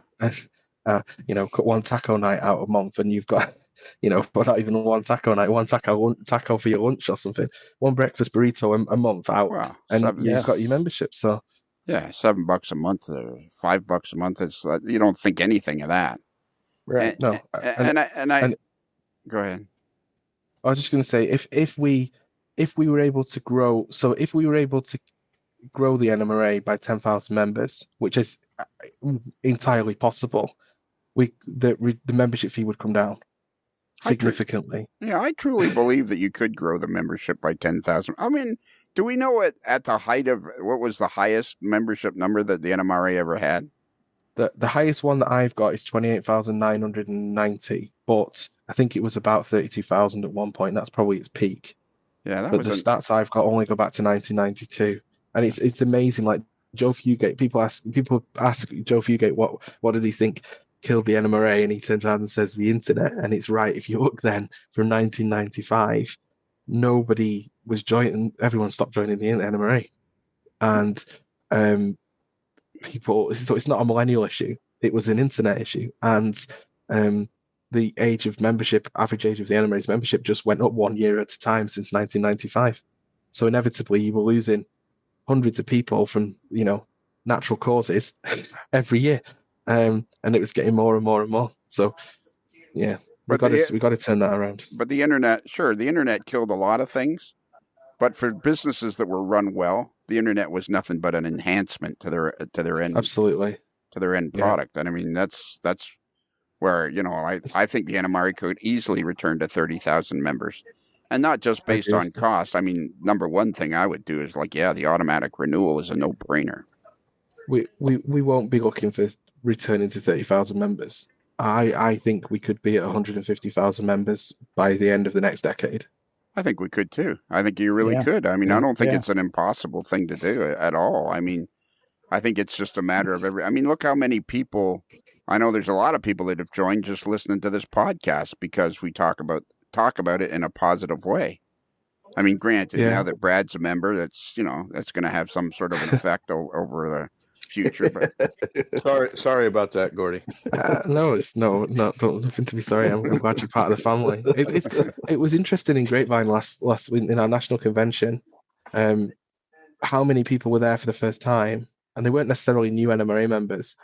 Cut one taco night out a month, and you've got, but not even one taco night, one taco for your lunch or something, one breakfast burrito a month out, you've got your membership. So yeah, $7 a month or $5 a month. It's you don't think anything of that, right? Go ahead. I was just going to say, if we were able to grow, if we were able to grow the NMRA by 10,000 members, which is entirely possible, the membership fee would come down significantly. I truly believe that you could grow the membership by 10,000. I mean, do we know at the height of what was the highest membership number that the NMRA ever had? The highest one that I've got is 28,990, but I think it was about 32,000 at one point. That's probably its peak. Yeah, but the stats I've got only go back to 1992, and it's amazing. Like Joe Fugate, people ask Joe Fugate what did he think killed the NMRA, and he turns around and says the internet, and it's right. If you look then from 1995, nobody was joining. Everyone stopped joining the NMRA, and people. So it's not a millennial issue. It was an internet issue, and the age of membership, average age of the NMRA's membership, just went up 1 year at a time since 1995. So inevitably, you were losing hundreds of people from natural causes every year, and it was getting more and more and more. So yeah, we got to turn that around. But the internet killed a lot of things. But for businesses that were run well, the internet was nothing but an enhancement to their end. Absolutely. To their end product. And I mean, that's where, I think the NMRA could easily return to 30,000 members. And not just based on cost. I mean, number one thing I would do is the automatic renewal is a no-brainer. We won't be looking for returning to 30,000 members. I think we could be at 150,000 members by the end of the next decade. I think we could too. I think you really could. I mean, I don't think it's an impossible thing to do at all. I mean, I think it's just a matter of look how many people. I know there's a lot of people that have joined just listening to this podcast because we talk about it in a positive way. I mean, granted, now that Brad's a member, that's going to have some sort of an effect over the future. But sorry about that, Gordy. Nothing to be sorry. I'm glad you're part of the family. It was interesting in Grapevine last week in our national convention. How many people were there for the first time, and they weren't necessarily new NMRA members,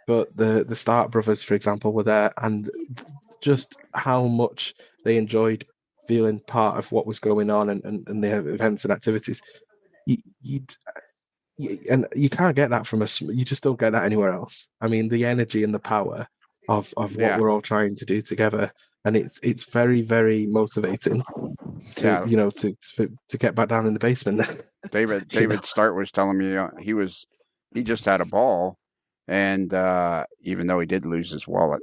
but the Stark brothers, for example, were there, and just how much they enjoyed feeling part of what was going on and the events and activities. And you can't get that you just don't get that anywhere else. I mean, the energy and the power of what we're all trying to do together, and it's very, very motivating to get back down in the basement. David Stark was telling me he just had a ball, and even though he did lose his wallet,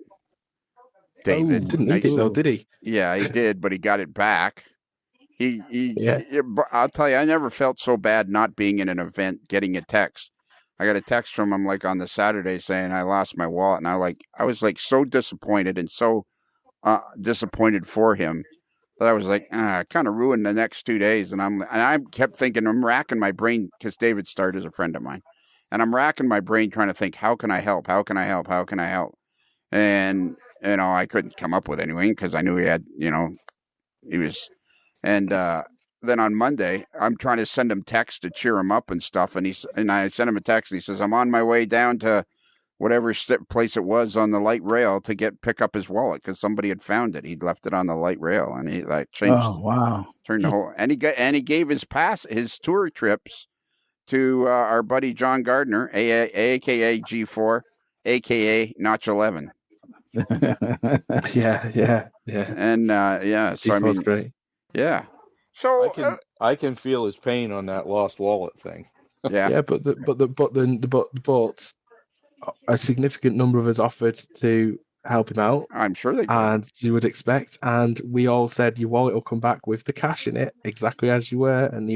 David didn't need it though, did he? Yeah, he did, but he got it back. I'll tell you, I never felt so bad not being in an event, getting a text. I got a text from him on the Saturday saying I lost my wallet, and I was so disappointed and so disappointed for him that I was like, kind of ruined the next 2 days. And I kept thinking, I'm racking my brain because David Starr is a friend of mine, and I'm racking my brain trying to think, how can I help? How can I help? How can I help? And I couldn't come up with anything because I knew he had, he was, and then on Monday, I'm trying to send him text to cheer him up and stuff, and I sent him a text, and he says, I'm on my way down to whatever place it was on the light rail to pick up his wallet because somebody had found it. He'd left it on the light rail, and he changed. Oh wow! Turned the whole, and he gave his tour trips to our buddy John Gardner, aka G4, aka Notch 11. yeah. And so I mean, great. Yeah. So I can feel his pain on that lost wallet thing. Yeah, but a significant number of us offered to help him out. I'm sure they did. And you would expect, and we all said your wallet will come back with the cash in it, exactly as you were. And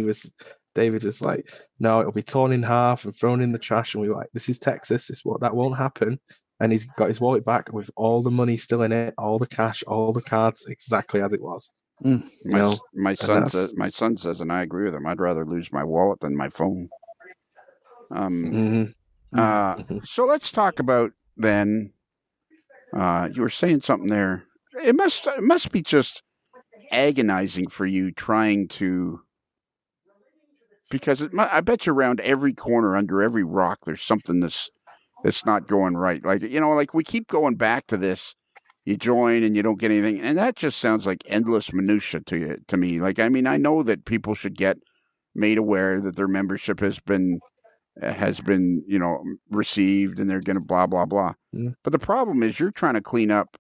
David was like, no, it'll be torn in half and thrown in the trash. And we were like, this is Texas, that won't happen. And he's got his wallet back with all the money still in it, all the cash, all the cards, exactly as it was. My son says, and I agree with him, I'd rather lose my wallet than my phone. So let's talk about then. You were saying something there. It must be just agonizing for you trying to, because I bet you around every corner, under every rock, there's something that's not going right. Like like we keep going back to this. You join and you don't get anything, and that just sounds like endless minutia to me. Like, I mean, I know that people should get made aware that their membership has been received, and they're going to blah blah blah. Yeah. But the problem is you're trying to clean up.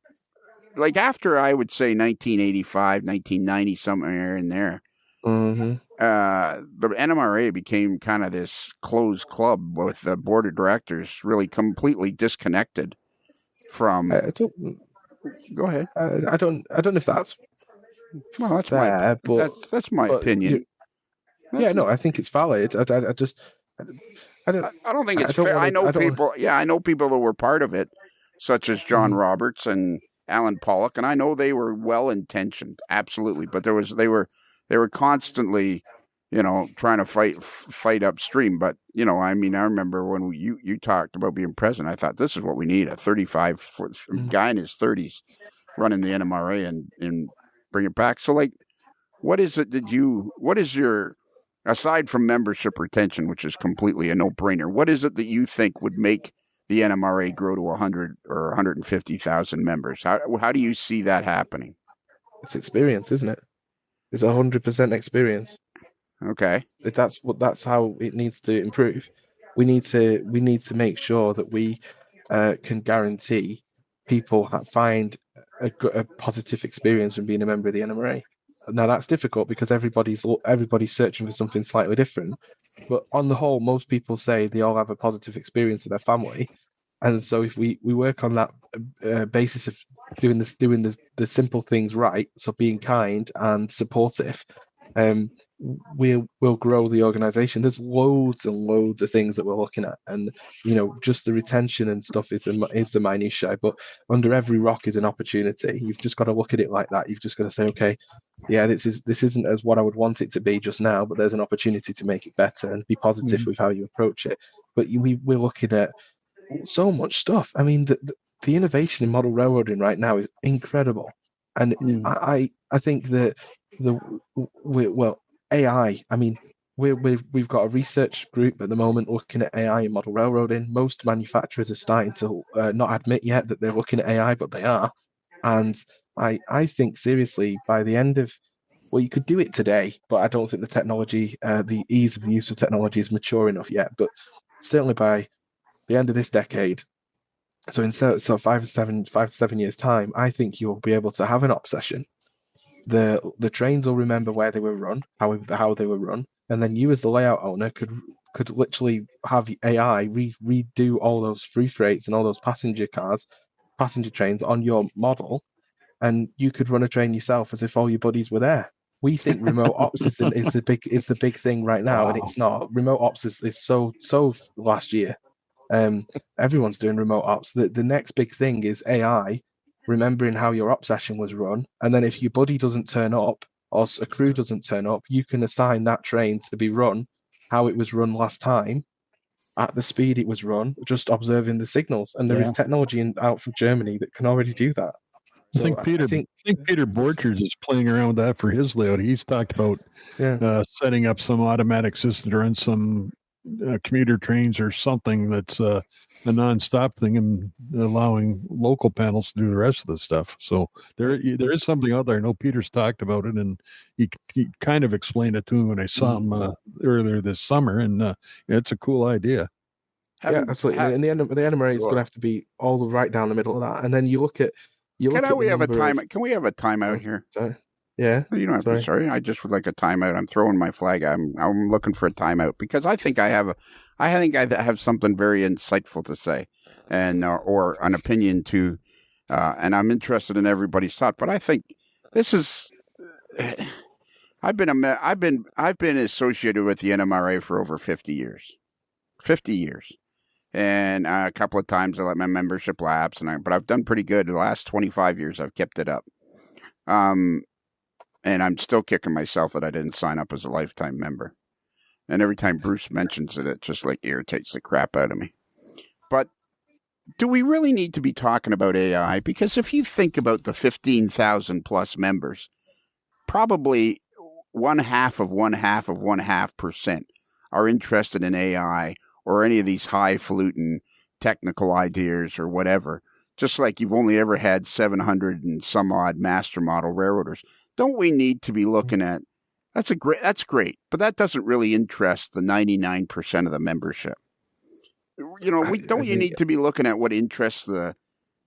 Like after I would say 1985, 1990, somewhere in there, mm-hmm. The NMRA became kind of this closed club with the board of directors really completely disconnected from. Go ahead. I don't know if that's that's fair, that's my opinion. I think it's valid. I don't think it's fair. I know people that were part of it, such as John Roberts and Alan Pollock, and I know they were well intentioned, absolutely. But they were constantly, trying to fight upstream. But I mean, I remember when you talked about being president, I thought this is what we need: a 35-foot guy in his 30s running the NMRA and bring it back. So, like, what is your, aside from membership retention, which is completely a no-brainer, what is it that you think would make the NMRA grow to 100 or 150,000 members? How do you see that happening? It's experience, isn't it? It's 100% experience. Okay. That's how it needs to improve. We need to make sure that we can guarantee people find a positive experience from being a member of the NMRA. Now that's difficult because everybody's searching for something slightly different. But on the whole, most people say they all have a positive experience with their family, and so if we work on that basis of doing the simple things right, so being kind and supportive, we'll grow the organization. There's loads and loads of things that we're looking at, and just the retention and stuff is the minutiae. But under every rock is an opportunity. You've just got to look at it like that. You've just got to say, okay, yeah, this isn't as what I would want it to be just now, but there's an opportunity to make it better, and be positive with how you approach it. But we're looking at so much stuff. I mean, the innovation in model railroading right now is incredible, and I think that AI. I mean, we've got a research group at the moment looking at AI in model railroading. Most manufacturers are starting to not admit yet that they're looking at AI, but they are. And I think seriously, by the end of, you could do it today, but I don't think the technology, the ease of use of technology is mature enough yet. But certainly by the end of this decade, so in 5 to 7 years time, I think you'll be able to have an op session. The trains will remember where they were run, how they were run, and then you as the layout owner could literally have AI redo all those through freights and all those passenger trains on your model, and you could run a train yourself as if all your buddies were there. We think remote ops is the big thing right now, and it's not. Remote ops is so last year. Everyone's doing remote ops. The next big thing is AI remembering how your op session was run, and then if your buddy doesn't turn up or a crew doesn't turn up, you can assign that train to be run how it was run last time at the speed it was run, just observing the signals. And there is technology out from Germany that can already do that. So I think Peter Borchers is playing around with that for his layout. He's talked about setting up some automatic system to run some commuter trains or something that's a non-stop thing and allowing local panels to do the rest of the stuff. So there is something out there. I know Peter's talked about it, and he kind of explained it to me when I saw him earlier this summer, and it's a cool idea. Yeah, absolutely. And the NMRA is going to have to be all right down the middle of that. And then you look at Can we have a timeout here? Sorry. Yeah. You don't have to be sorry. I just would like a timeout. I'm throwing my flag. I'm looking for a timeout because I think I have something very insightful to say, and or an opinion to, and I'm interested in everybody's thought. But I think this is. I've been associated with the NMRA for over 50 years. 50 years. And a couple of times I let my membership lapse, but I've done pretty good. The last 25 years, I've kept it up. And I'm still kicking myself that I didn't sign up as a lifetime member. And every time Bruce mentions it, it just like irritates the crap out of me. But do we really need to be talking about AI? Because if you think about the 15,000 plus members, probably 0.5% are interested in AI or any of these highfalutin technical ideas or whatever, just like you've only ever had 700 and some odd master model railroaders. Don't we need to be looking at, that's great, but that doesn't really interest the 99% of the membership. You know, you need to be looking at what interests the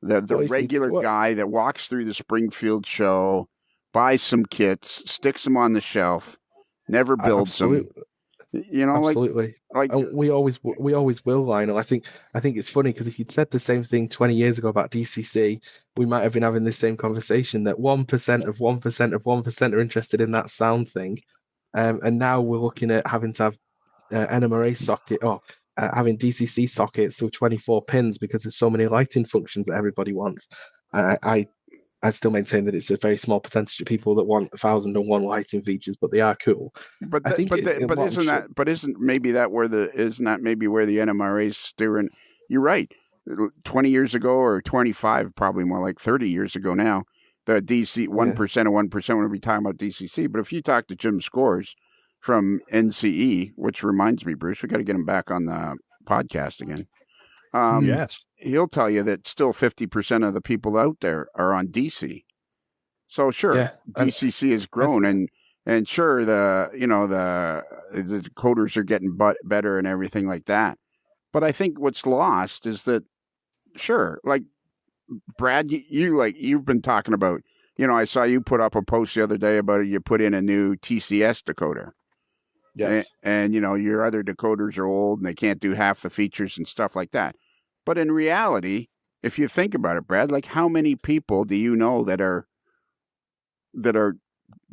regular guy that walks through the Springfield show, buys some kits, sticks them on the shelf, never builds them. You know, absolutely. Like we always will, Lionel. I think it's funny because if you'd said the same thing 20 years ago about DCC, we might have been having this same conversation that 1% of 1% of 1% are interested in that sound thing, and now we're looking at having to have NMRA socket or having DCC sockets with 24 pins because there's so many lighting functions that everybody wants. I still maintain that it's a very small percentage of people that want 1,001 lighting features, but they are cool. Isn't maybe where the NMRA is steering? You're right. 20 years ago or 25, probably more like 30 years ago now, the DC 1% of 1% would be talking about DCC. But if you talk to Jim Scores from NCE, which reminds me, Bruce, we got to get him back on the podcast again. Yes. He'll tell you that still 50% of the people out there are on DC. So sure, DCC has grown, and sure the decoders are getting better and everything like that. But I think what's lost is that sure, like Brad, you've been talking about. You know, I saw you put up a post the other day about it. You put in a new TCS decoder. Yes, and your other decoders are old and they can't do half the features and stuff like that. But in reality, if you think about it, Brad, like how many people do you know that are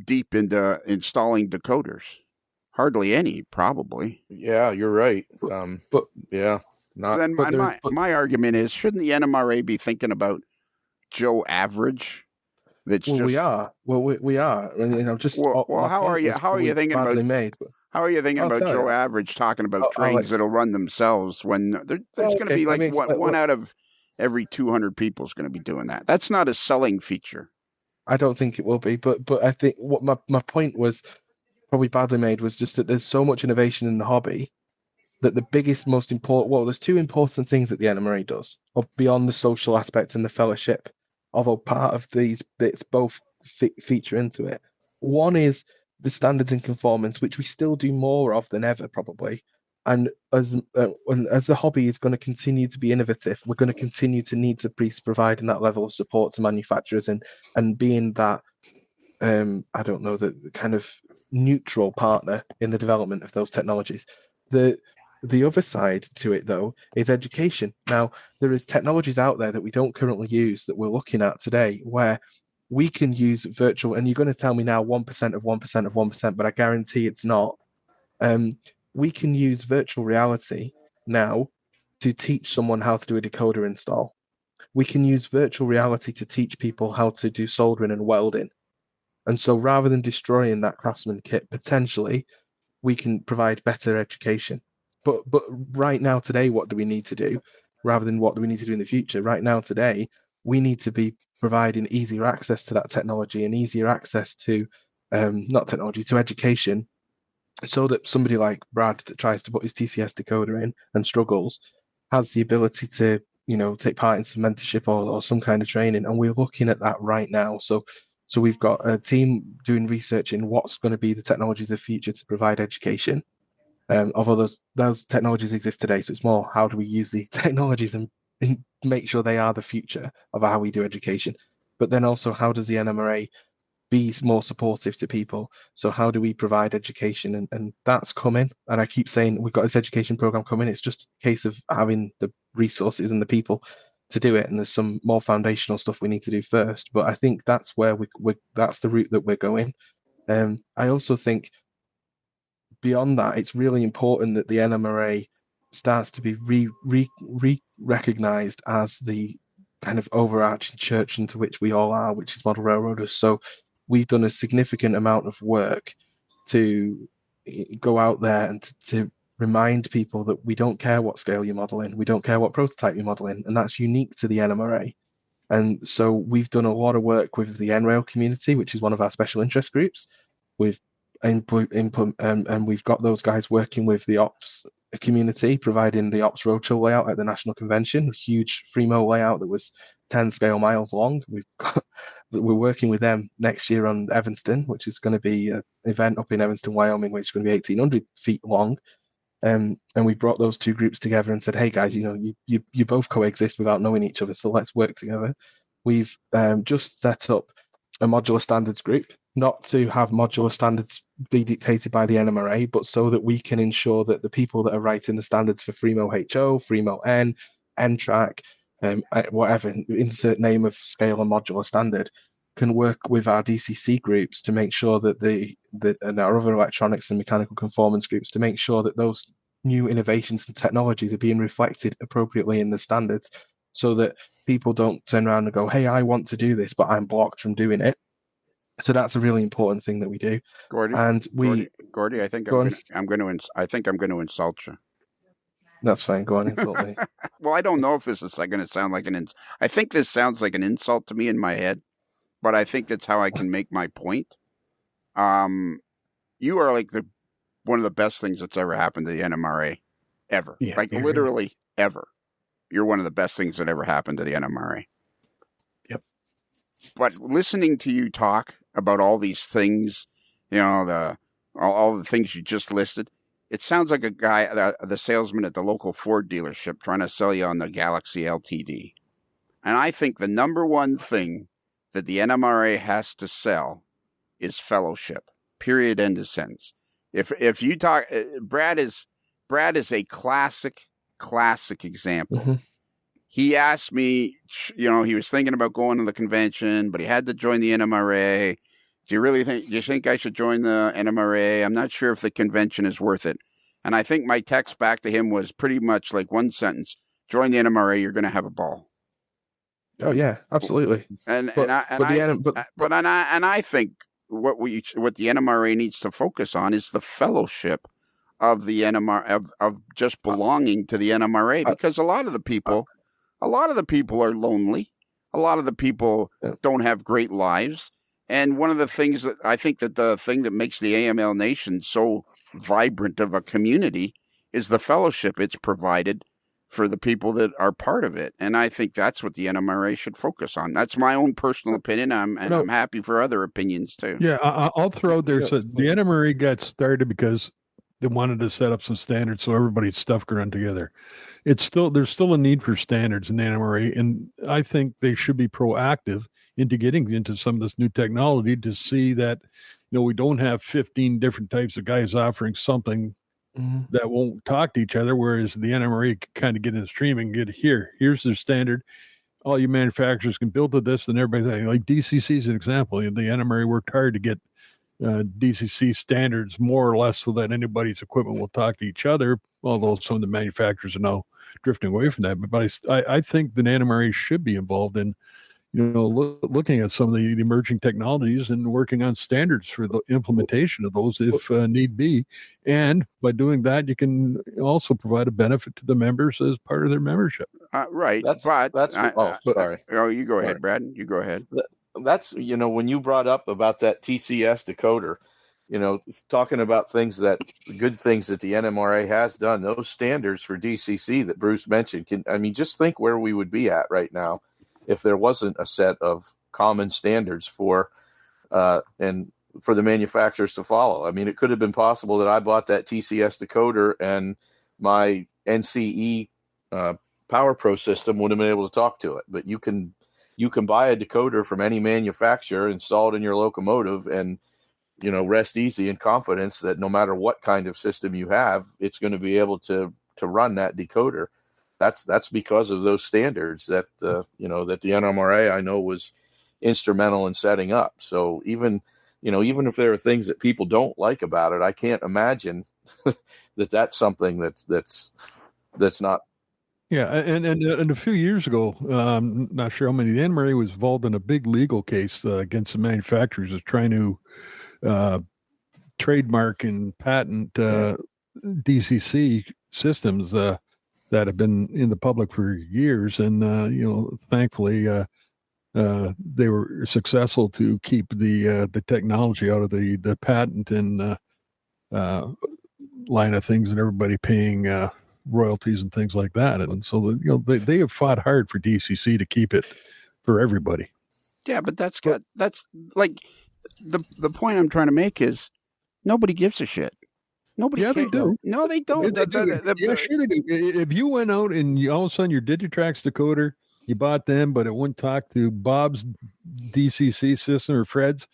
deep into installing decoders? Hardly any, probably. Yeah, you're right. But my argument is, shouldn't the NMRA be thinking about Joe Average? We are. And, how are you thinking about made? How are you thinking about Joe Average talking about trains that'll run themselves when there's going to be one out of every 200 people is going to be doing that? That's not a selling feature. I don't think it will be, but I think what my point was probably badly made was just that there's so much innovation in the hobby that the biggest, most important, there's two important things that the NMRA does, beyond the social aspect and the fellowship, although part of these bits both feature into it. One is the standards and conformance, which we still do more of than ever, probably. And as the hobby is going to continue to be innovative, we're going to continue to need to be providing that level of support to manufacturers and being that, the kind of neutral partner in the development of those technologies. The other side to it, though, is education. Now, there is technologies out there that we don't currently use that we're looking at today where we can use virtual, and you're going to tell me now 1% of 1% of 1%, but I guarantee it's not. We can use virtual reality now to teach someone how to do a decoder install. we can use virtual reality to teach people how to do soldering and welding. And so rather than destroying that craftsman kit, potentially, we can provide better education. But right now, today, what do we need to do? Rather than what do we need to do in the future? Right now, today, we need to be providing easier access to that technology and easier access to, to education, so that somebody like Brad that tries to put his TCS decoder in and struggles has the ability to, take part in some mentorship or some kind of training. And we're looking at that right now. So we've got a team doing research in what's going to be the technologies of the future to provide education. Although those technologies exist today, so it's more how do we use these technologies and make sure they are the future of how we do education. But then also, how does the NMRA be more supportive to people? So how do we provide education? And that's coming. And I keep saying we've got this education program coming. It's just a case of having the resources and the people to do it. And there's some more foundational stuff we need to do first. But I think that's where that's the route that we're going. I also think beyond that, it's really important that the NMRA starts to be recognized as the kind of overarching church into which we all are, which is model railroaders. So we've done a significant amount of work to go out there and to remind people that we don't care what scale you're modeling, we don't care what prototype you're modeling, and that's unique to the NMRA. And so we've done a lot of work with the NRail community, which is one of our special interest groups. We've and we've got those guys working with the ops community, providing the ops roadshow layout at the National Convention, a huge Fremo layout that was 10 scale miles long. We're working with them next year on Evanston, which is going to be an event up in Evanston, Wyoming, which is going to be 1,800 feet long. And we brought those two groups together and said, hey guys, you both coexist without knowing each other, so let's work together. We've just set up a modular standards group, not to have modular standards be dictated by the NMRA, but so that we can ensure that the people that are writing the standards for Fremo HO, Fremo N, NTRAC, whatever, insert name of scale and modular standard, can work with our DCC groups to make sure that and our other electronics and mechanical conformance groups to make sure that those new innovations and technologies are being reflected appropriately in the standards, so that people don't turn around and go, hey, I want to do this, but I'm blocked from doing it. So that's a really important thing that we do. Gordy, and Gordy, I think I'm going to insult you. That's fine. Go on, insult me. Well, I don't know if this is going to sound like an insult. I think this sounds like an insult to me in my head, but I think that's how I can make my point. You are like one of the best things that's ever happened to the NMRA, ever. Yeah, like literally ever. You're one of the best things that ever happened to the NMRA. Yep. But listening to you talk about all these things, all the things you just listed, it sounds like a guy, the salesman at the local Ford dealership trying to sell you on the Galaxy LTD. And I think the number one thing that the NMRA has to sell is fellowship. Period. End of sentence. If you talk, Brad is a classic example. Mm-hmm. He asked me, he was thinking about going to the convention, but he had to join the NMRA. Do you think I should join the NMRA? I'm not sure if the convention is worth it. And I think my text back to him was pretty much like one sentence: join the NMRA, you're going to have a ball. Oh yeah, absolutely. I think what the NMRA needs to focus on is the fellowship of the NMRA, of just belonging to the NMRA, because a lot of the people are lonely. A lot of the people don't have great lives. And one of the things that I think that the thing that makes the AML Nation so vibrant of a community is the fellowship it's provided for the people that are part of it. And I think that's what the NMRA should focus on. That's my own personal opinion. I'm happy for other opinions too. Yeah, I'll throw out there. So the NMRA got started because they wanted to set up some standards so everybody's stuff could run together. There's still a need for standards in the NMRA, and I think they should be proactive into getting into some of this new technology to see that, we don't have 15 different types of guys offering something that won't talk to each other, whereas the NMRA can kind of get in the stream and get here's their standard. All you manufacturers can build to this, and everybody's like DCC is an example. The NMRA worked hard to get DCC standards more or less so that anybody's equipment will talk to each other, although some of the manufacturers are now drifting away from that. But I think the NMRA should be involved in, looking at some of the emerging technologies and working on standards for the implementation of those if need be. And by doing that, you can also provide a benefit to the members as part of their membership. Right. Sorry. You go ahead, Brad. You go ahead. That's, when you brought up about that TCS decoder, talking about good things that the NMRA has done, those standards for DCC that Bruce mentioned, just think where we would be at right now if there wasn't a set of common standards for and for the manufacturers to follow. It could have been possible that I bought that TCS decoder and my NCE Power Pro system would have been able to talk to it. But you can buy a decoder from any manufacturer, install it in your locomotive, and rest easy in confidence that no matter what kind of system you have, it's going to be able to run that decoder. That's because of those standards that that the NMRA I know was instrumental in setting up. So even if there are things that people don't like about it, I can't imagine that's something that's not. Yeah, and a few years ago, I'm not sure how many, the NMRA was involved in a big legal case against the manufacturers of trying to trademark and patent DCC systems that have been in the public for years. And, thankfully, they were successful to keep the technology out of the patent and line of things, and everybody paying royalties and things like that. And so they have fought hard for DCC to keep it for everybody. Yeah, but that's like the point I'm trying to make is nobody gives a shit. Nobody cares. They do. No, they don't. Yeah, sure they do. If you went out and all of a sudden your Digitrax decoder, you bought them, but it wouldn't talk to Bob's DCC system or Fred's,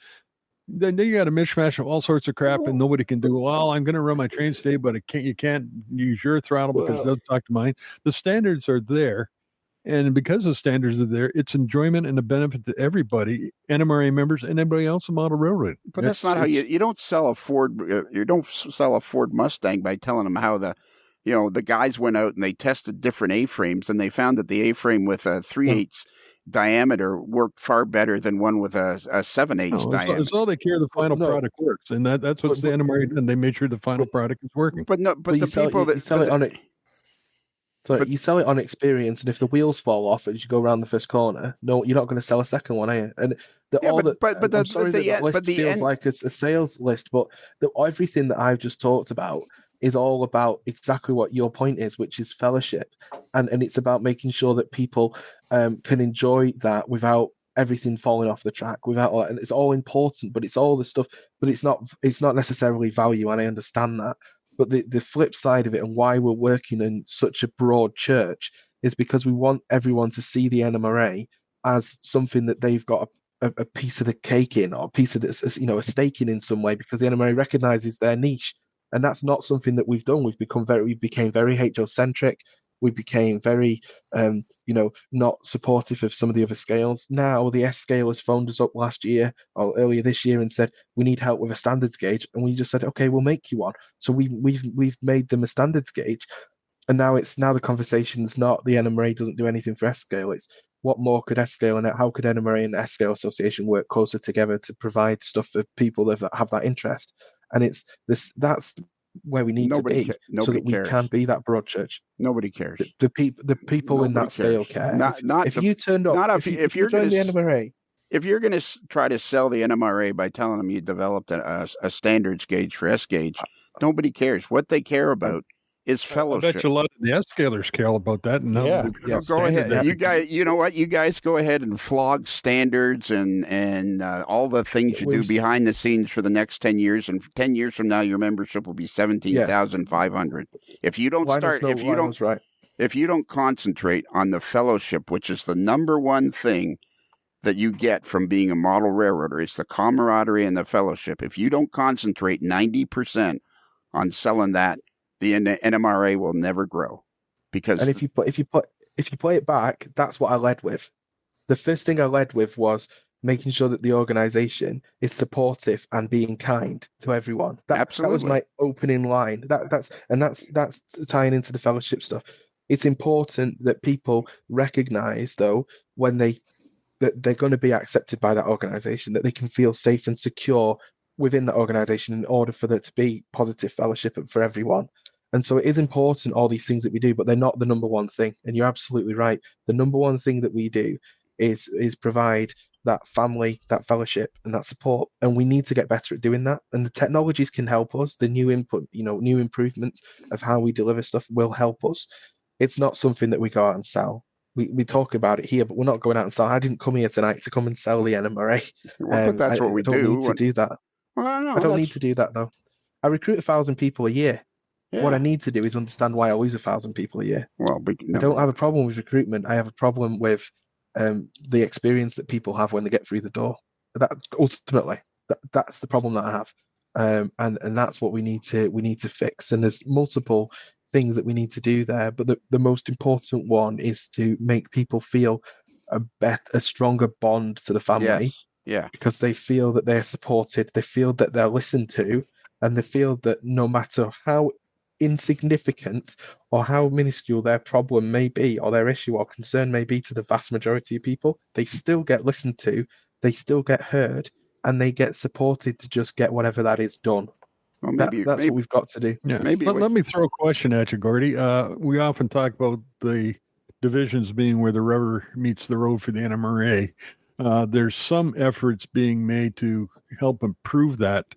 then you got a mishmash of all sorts of crap, and nobody can do. Well, I'm going to run my trains today, but you can't use your throttle because it doesn't talk to mine. The standards are there, and because the standards are there, it's enjoyment and a benefit to everybody, NMRA members and everybody else in model railroad. But that's not how you don't sell a Ford. You don't sell a Ford Mustang by telling them how the guys went out and they tested different A-frames, and they found that the A-frame with a 3/8 diameter worked far better than one with a 7/8 diameter. It's all they care the final product works, and that's what the NMRA did. They made sure the final product is working. But the people that sell it on it. So you sell it on experience, and if the wheels fall off as you go around the first corner, no, you're not going to sell a second one, are you? And I'm sorry that list feels like a sales list, but everything that I've just talked about is all about exactly what your point is, which is fellowship, and it's about making sure that people can enjoy that without everything falling off the track, and it's all important, but it's all the stuff, but it's not necessarily value, and I understand that. But the flip side of it, and why we're working in such a broad church, is because we want everyone to see the NMRA as something that they've got a piece of the cake in, or a piece of this, a stake in some way, because the NMRA recognizes their niche. And that's not something that we've done. We became very HO-centric. We became very, not supportive of some of the other scales. Now the S scale has phoned us up last year or earlier this year and said we need help with a standards gauge, and we just said, okay, we'll make you one. So we've made them a standards gauge, and now the conversation's not the NMRA doesn't do anything for S scale. It's what more could S scale and how could NMRA and the S scale association work closer together to provide stuff for people that have that interest. And that's where we need to be so that we can be that broad church. Nobody cares. The people in that scale care. If you turned up, if you're going to the NMRA, if you're going to try to sell the NMRA by telling them you developed a standards gauge for S gauge, nobody cares. What they care about is fellowship. I bet you a lot of the S-scalers care about that. And go ahead. You guys, you know what? You guys go ahead and flog standards and all the things you do behind the scenes for the next 10 years. And 10 years from now, your membership will be 17,500. If you don't if you don't concentrate on the fellowship, which is the number one thing that you get from being a model railroader, it's the camaraderie and the fellowship. If you don't concentrate 90% on selling that, the NMRA will never grow. And if you play it back, that's what I led with. The first thing I led with was making sure that the organization is supportive and being kind to everyone. That was my opening line. That's tying into the fellowship stuff. It's important that people recognize, though, when that they're going to be accepted by that organization, that they can feel safe and secure within that organization in order for there to be positive fellowship for everyone. And so it is important, all these things that we do, but they're not the number one thing. And you're absolutely right. The number one thing that we do is provide that family, that fellowship, and that support. And we need to get better at doing that. And the technologies can help us. The new input, new improvements of how we deliver stuff will help us. It's not something that we go out and sell. We talk about it here, but we're not going out and sell. I didn't come here tonight to come and sell the NMRA. But that's what we do. I don't need to do that. Well, no, I don't need to do that, though. I recruit 1,000 people a year. Yeah. What I need to do is understand why I lose 1,000 people a year. Well, I don't have a problem with recruitment. I have a problem with the experience that people have when they get through the door. Ultimately, that's the problem that I have, and that's what we need to fix. And there's multiple things that we need to do there, but the most important one is to make people feel a stronger bond to the family. Yes. Yeah, because they feel that they're supported, they feel that they're listened to, and they feel that no matter how insignificant or how minuscule their problem may be, or their issue or concern may be to the vast majority of people, they still get listened to, they still get heard, and they get supported to just get whatever that is done. Well, that's what we've got to do. Yeah. Let me throw a question at you, Gordy. We often talk about the divisions being where the rubber meets the road for the NMRA. There's some efforts being made to help improve that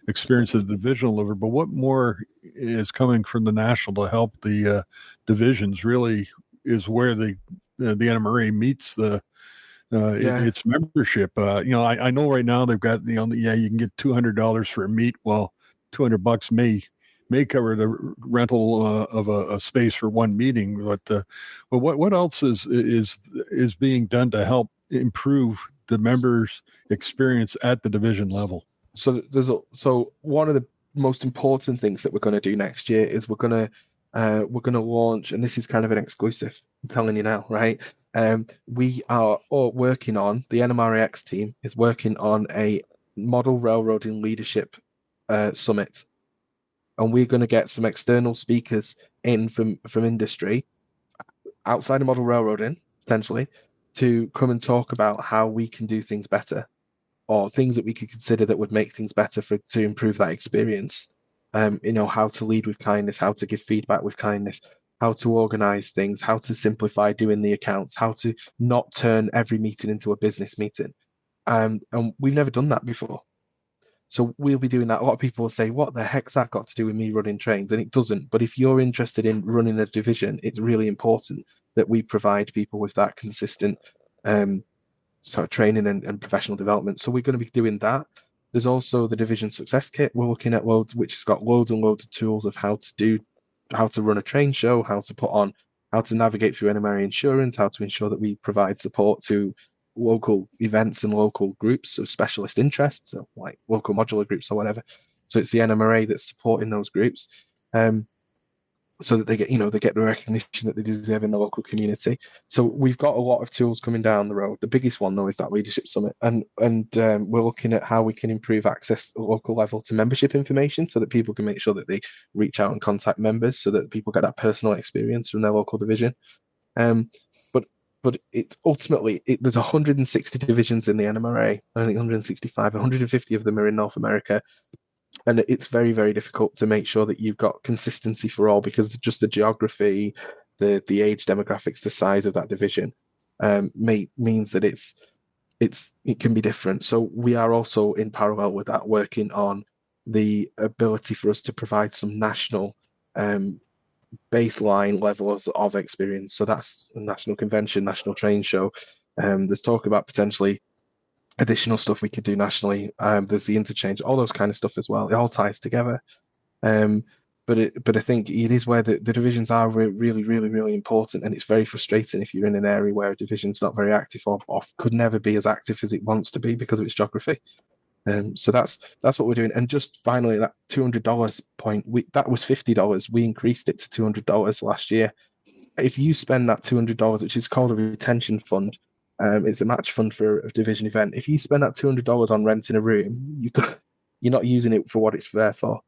experience at the divisional level, but what more is coming from the national to help the divisions really is where the NMRA meets its membership. I know right now they've got you can get $200 for a meet. Well, $200 may cover the rental of a space for one meeting, but what else is being done to help improve the members' experience at the division level? So one of the most important things that we're going to do next year is we're going to launch, and this is kind of an exclusive, I'm telling you now, right? We are all working on, the NMRAX team is working on a model railroading leadership summit, and we're going to get some external speakers in from industry outside of model railroading, potentially, to come and talk about how we can do things better, or things that we could consider that would make things better to improve that experience. How to lead with kindness, how to give feedback with kindness, how to organize things, how to simplify doing the accounts, how to not turn every meeting into a business meeting. And we've never done that before. So we'll be doing that. A lot of people will say, what the heck's that got to do with me running trains? And it doesn't. But if you're interested in running a division, it's really important that we provide people with that consistent sort of training and professional development. So we're going to be doing that. There's also the Division Success Kit we're looking at, which has got loads and loads of tools of how to run a train show, how to navigate through NMRA insurance, how to ensure that we provide support to local events and local groups of specialist interests, so like local modular groups or whatever. So it's the NMRA that's supporting those groups. So that they get the recognition that they deserve in the local community. So we've got a lot of tools coming down the road. The biggest one, though, is that leadership summit, and we're looking at how we can improve access at local level to membership information, so that people can make sure that they reach out and contact members, so that people get that personal experience from their local division. But it's ultimately there's 160 divisions in the NMRA. I think 165, 150 of them are in North America. And it's very, very difficult to make sure that you've got consistency for all, because just the geography, the age demographics, the size of that division means that it can be different. So we are also in parallel with that working on the ability for us to provide some national baseline levels of experience. So that's a national convention, national train show. There's talk about potentially additional stuff we could do nationally. There's the interchange, all those kind of stuff as well. It all ties together. But I think it is where the divisions are really, really, really important, and it's very frustrating if you're in an area where a division's not very active or could never be as active as it wants to be because of its geography. So that's what we're doing. And just finally, that $200 point, that was $50. We increased it to $200 last year. If you spend that $200, which is called a retention fund, It's a match fund for a division event. If you spend that $200 on renting a room, you're not using it for what it's there for.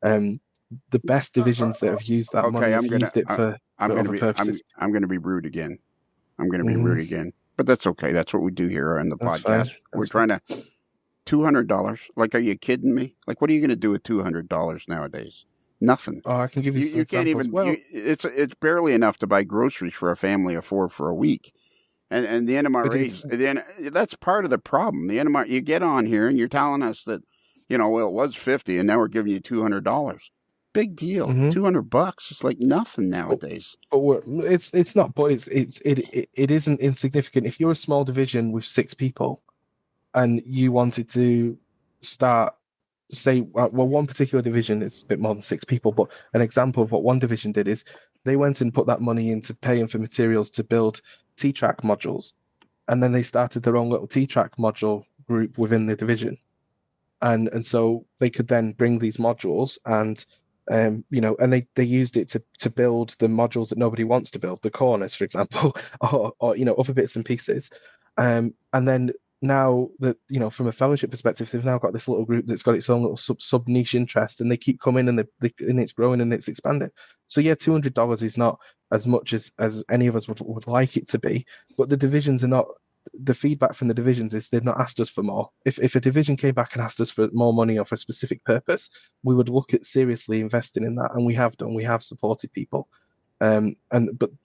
The best divisions that have used that money have used it for other purposes. I'm going to be rude again. But that's okay. That's what we do here on the podcast. We're trying to $200. Like, are you kidding me? Like, what are you going to do with $200 nowadays? Nothing. Oh, I can give you some you can't even. Well, it's barely enough to buy groceries for a family of 4 for a week. And the NMRA, that's part of the problem. The NMRA, you get on here and you're telling us that, it was $50 and now we're giving you $200. Big deal. $200. It's like nothing nowadays. But it's not. But it isn't insignificant. If you're a small division with 6 people, and you wanted to start, say, one particular division is a bit more than 6 people, but an example of what one division did is they went and put that money into paying for materials to build T-Track modules, and then they started their own little T-Track module group within the division, and so they could then bring these modules and and they used it to build the modules that nobody wants to build, the corners, for example, or other bits and pieces, and then now that from a fellowship perspective, they've now got this little group that's got its own little sub niche interest, and they keep coming and and it's growing and it's expanding. So yeah, $200 is not as much as any of us would like it to be, but the divisions are not. The feedback from the divisions is they've not asked us for more. If a division came back and asked us for more money or for a specific purpose, we would look at seriously investing in that, and we have done. We have supported people, but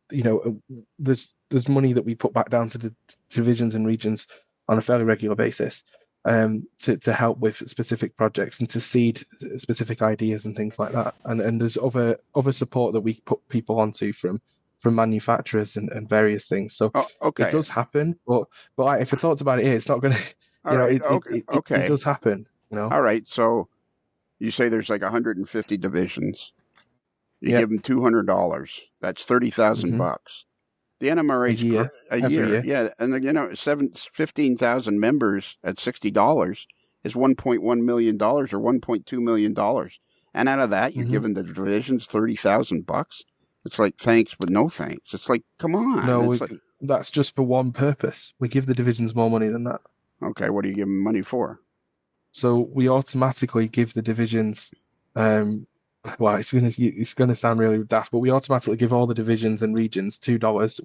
there's money that we put back down to the divisions and regions on a fairly regular basis, to help with specific projects and to seed specific ideas and things like that. And there's other support that we put people onto from manufacturers and various things. So it does happen, but if I talked about it here, it's not going to. It does happen. All right. So you say there's like 150 divisions. You give them $200. That's $30,000. The NMRA a year, yeah, and 15,000 members at $60 is $1.1 million or $1.2 million, and out of that, you're giving the divisions $30,000. It's like thanks, but no thanks. It's like, come on. No, that's just for one purpose. We give the divisions more money than that. Okay, what do you give them money for? So we automatically give the divisions. Well, it's gonna sound really daft, but we automatically give all the divisions and regions $2.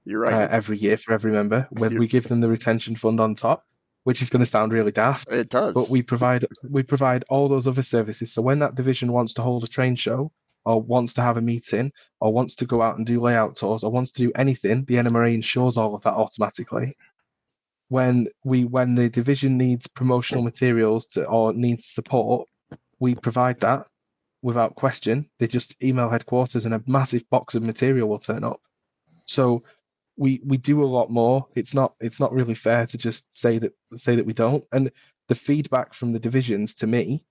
You're right. Every year for every member. When we give them the retention fund on top, which is going to sound really daft. It does. But we provide all those other services. So when that division wants to hold a train show, or wants to have a meeting, or wants to go out and do layout tours, or wants to do anything, the NMRA ensures all of that automatically. When the division needs promotional materials or needs support, we provide that without question. They just email headquarters and a massive box of material will turn up. So we do a lot more. It's not really fair to just say that we don't. And the feedback from the divisions to me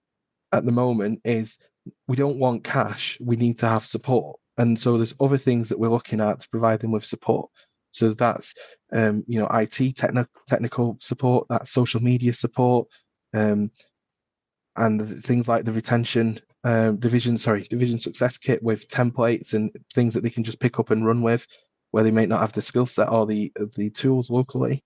at the moment is we don't want cash. We need to have support. And so there's other things that we're looking at to provide them with support. So that's IT technical support, that's social media support, and things like the retention division success kit with templates and things that they can just pick up and run with, where they may not have the skill set or the tools locally.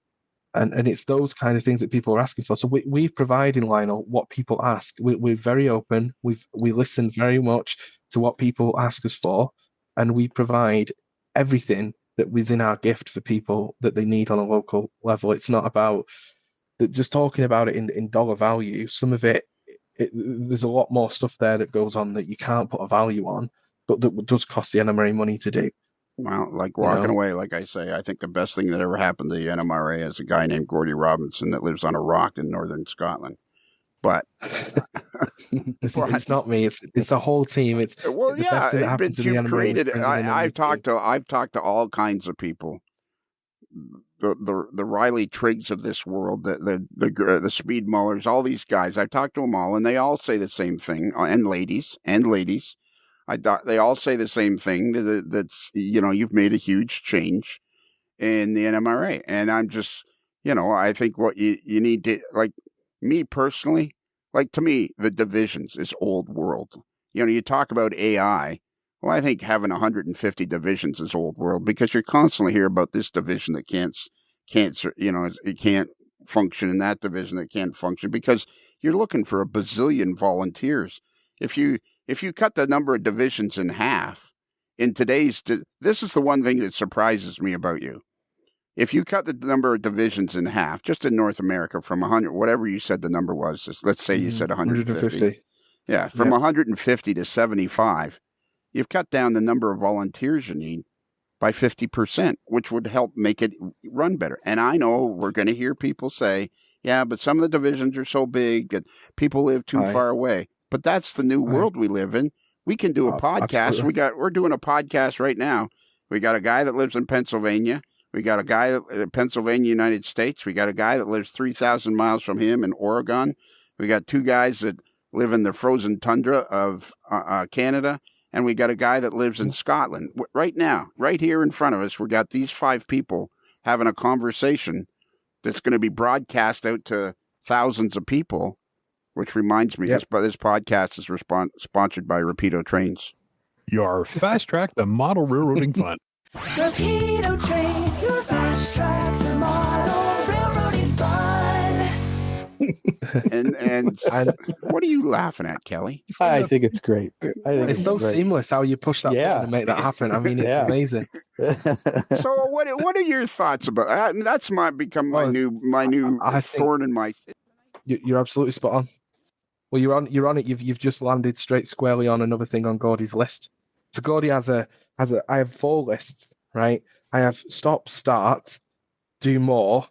And it's those kind of things that people are asking for. So we provide in line on what people ask. We're very open. We listen very much to what people ask us for, and we provide everything that within our gift for people that they need on a local level. It's not about just talking about it in dollar value. Some of it, there's a lot more stuff there that goes on that you can't put a value on, but that does cost the NMRA money to do. Well, like walking away, like I say, I think the best thing that ever happened to the NMRA is a guy named Gordy Robinson that lives on a rock in northern Scotland. But it's not me. It's a whole team. It's the best thing that happened to the NMRA. I've talked to all kinds of people. The Riley Triggs of this world, the Speed Mullers, all these guys. I've talked to them all, and they all say the same thing. And ladies. They all say the same thing. That's you've made a huge change in the NMRA, and I'm just I think what you need to, like me personally, like to me the divisions is old world. You talk about AI. Well, I think having 150 divisions is old world because you're constantly hear about this division that can't, it can't function in that division. It can't function because you're looking for a bazillion volunteers. If you cut the number of divisions in half in today's, this is the one thing that surprises me about you. If you cut the number of divisions in half, just in North America, from 100, whatever you said the number was, let's say you said 150. Yeah, from 150 to 75, you've cut down the number of volunteers you need by 50%, which would help make it run better. And I know we're going to hear people say, yeah, but some of the divisions are so big that people live too far away. But that's the new world we live in. We can do a podcast. Absolutely. We're doing a podcast right now. We got a guy that lives in Pennsylvania. We got a guy in Pennsylvania, United States. We got a guy that lives 3,000 miles from him in Oregon. We got two guys that live in the frozen tundra of Canada. And we got a guy that lives in Scotland. Right now, right here in front of us, we got these 5 people having a conversation that's going to be broadcast out to thousands of people, which reminds me, this podcast is sponsored by Rapido Trains. Your fast track to model railroading fun. Rapido Trains, your fast track to model railroading fun. and what are you laughing at, Kelly? I think it's great. It's so great. Seamless how you push that button and make that happen. I mean, it's amazing. So, what are your thoughts about? That's become my new thorn in my. You're absolutely spot on. Well, you're on it. You've just landed straight squarely on another thing on Gordy's list. So Gordy I have 4 lists, right? I have stop, start, do more,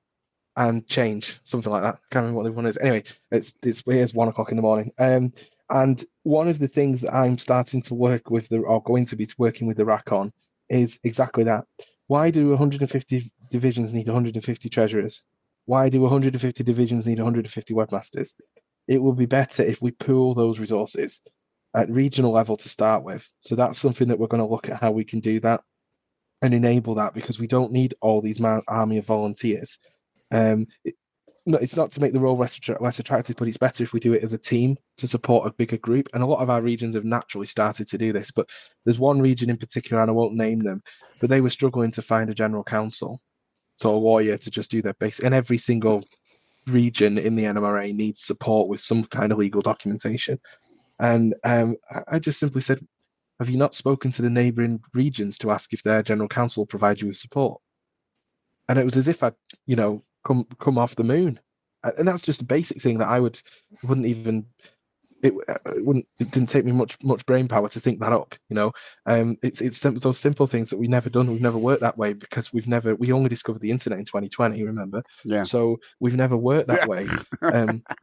and change, something like that. I can't remember what the one is. Anyway, it's here's 1 o'clock in the morning. And one of the things that I'm starting to work with going to be working with the RAC on is exactly that. Why do 150 divisions need 150 treasurers? Why do 150 divisions need 150 webmasters? It will be better if we pool those resources at regional level to start with. So that's something that we're going to look at how we can do that and enable that, because we don't need all these army of volunteers. It's not to make the role less attractive, but it's better if we do it as a team to support a bigger group. And a lot of our regions have naturally started to do this, but there's one region in particular, and I won't name them, but they were struggling to find a general counsel, so a lawyer to just do their basic. And every single region in the NMRA needs support with some kind of legal documentation. And I just simply said, have you not spoken to the neighbouring regions to ask if their general counsel will provide you with support? And it was as if I'd, come off the moon. And that's just a basic thing that it didn't take me much brain power to think that up. It's those simple things that we've never done. We've never worked that way because we only discovered the internet in 2020. Remember? Yeah. So we've never worked that way.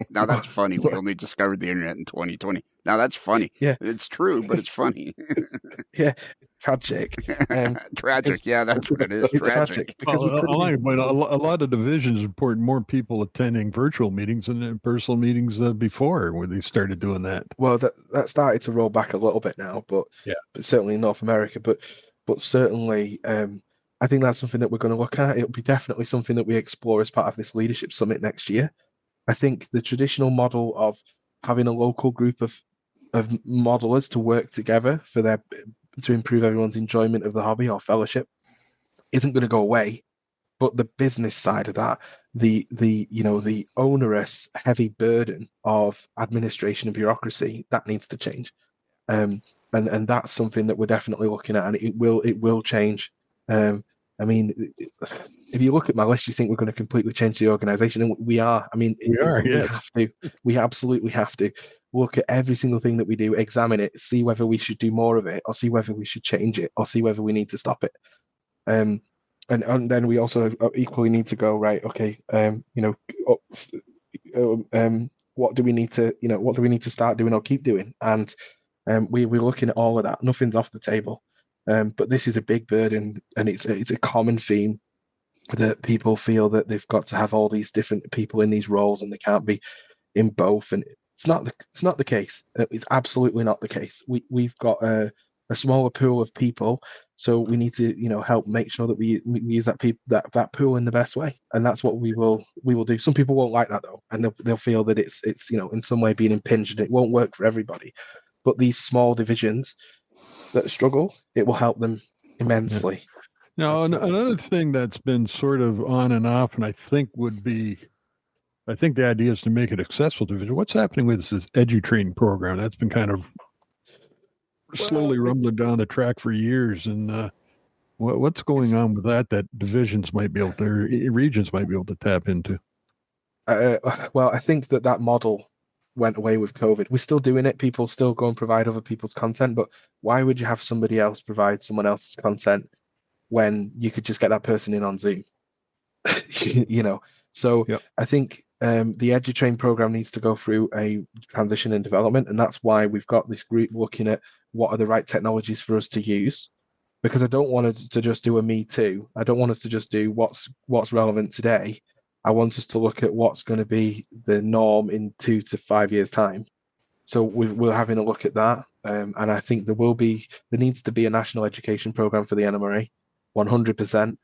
Now that's funny. We only discovered the internet in 2020. Now that's funny. Yeah, it's true, but it's funny. Yeah, tragic. Tragic. Yeah, that's what it is. It's tragic because a lot of divisions report more people attending virtual meetings than in-person meetings before, where they started doing that. Well, that started to roll back a little bit now, but certainly in North America. But certainly, I think that's something that we're going to look at. It'll be definitely something that we explore as part of this leadership summit next year. I think the traditional model of having a local group of modelers to work together to improve everyone's enjoyment of the hobby or fellowship isn't going to go away. But the business side of that, the onerous, heavy burden of administration and bureaucracy, that needs to change. And that's something that we're definitely looking at, and it will change. I mean, if you look at my list, you think we're going to completely change the organization, and we are. I mean, we absolutely have to look at every single thing that we do, examine it, see whether we should do more of it, or see whether we should change it, or see whether we need to stop it. And then we also equally need to go, right, okay, what do we need to start doing or keep doing? And we're looking at all of that. Nothing's off the table. But this is a big burden, and it's a common theme that people feel that they've got to have all these different people in these roles, and they can't be in both. And it's not the case. It's absolutely not the case. We've got a smaller pool of people, so we need to help make sure that we use that pool in the best way, and that's what we will do. Some people won't like that though, and they'll feel that it's in some way being impinged, and it won't work for everybody. But these small divisions that struggle, it will help them immensely. Now, another thing that's been sort of on and off, and I think the idea is to make it accessible to vision. What's happening with this EduTrain program? That's been kind of slowly rumbling down the track for years. And what's going on with that divisions might be able to, regions might be able to tap into? Well, I think that model went away with COVID. We're still doing it. People still go and provide other people's content, but why would you have somebody else provide someone else's content when you could just get that person in on Zoom? So yep. I think the EduTrain program needs to go through a transition and development, and that's why we've got this group looking at what are the right technologies for us to use, because I don't want us to just do a me too. I don't want us to just do what's relevant today. I want us to look at what's going to be the norm in 2 to 5 years' time. So we're having a look at that, and I think there needs to be a national education program for the NMRA, 100%.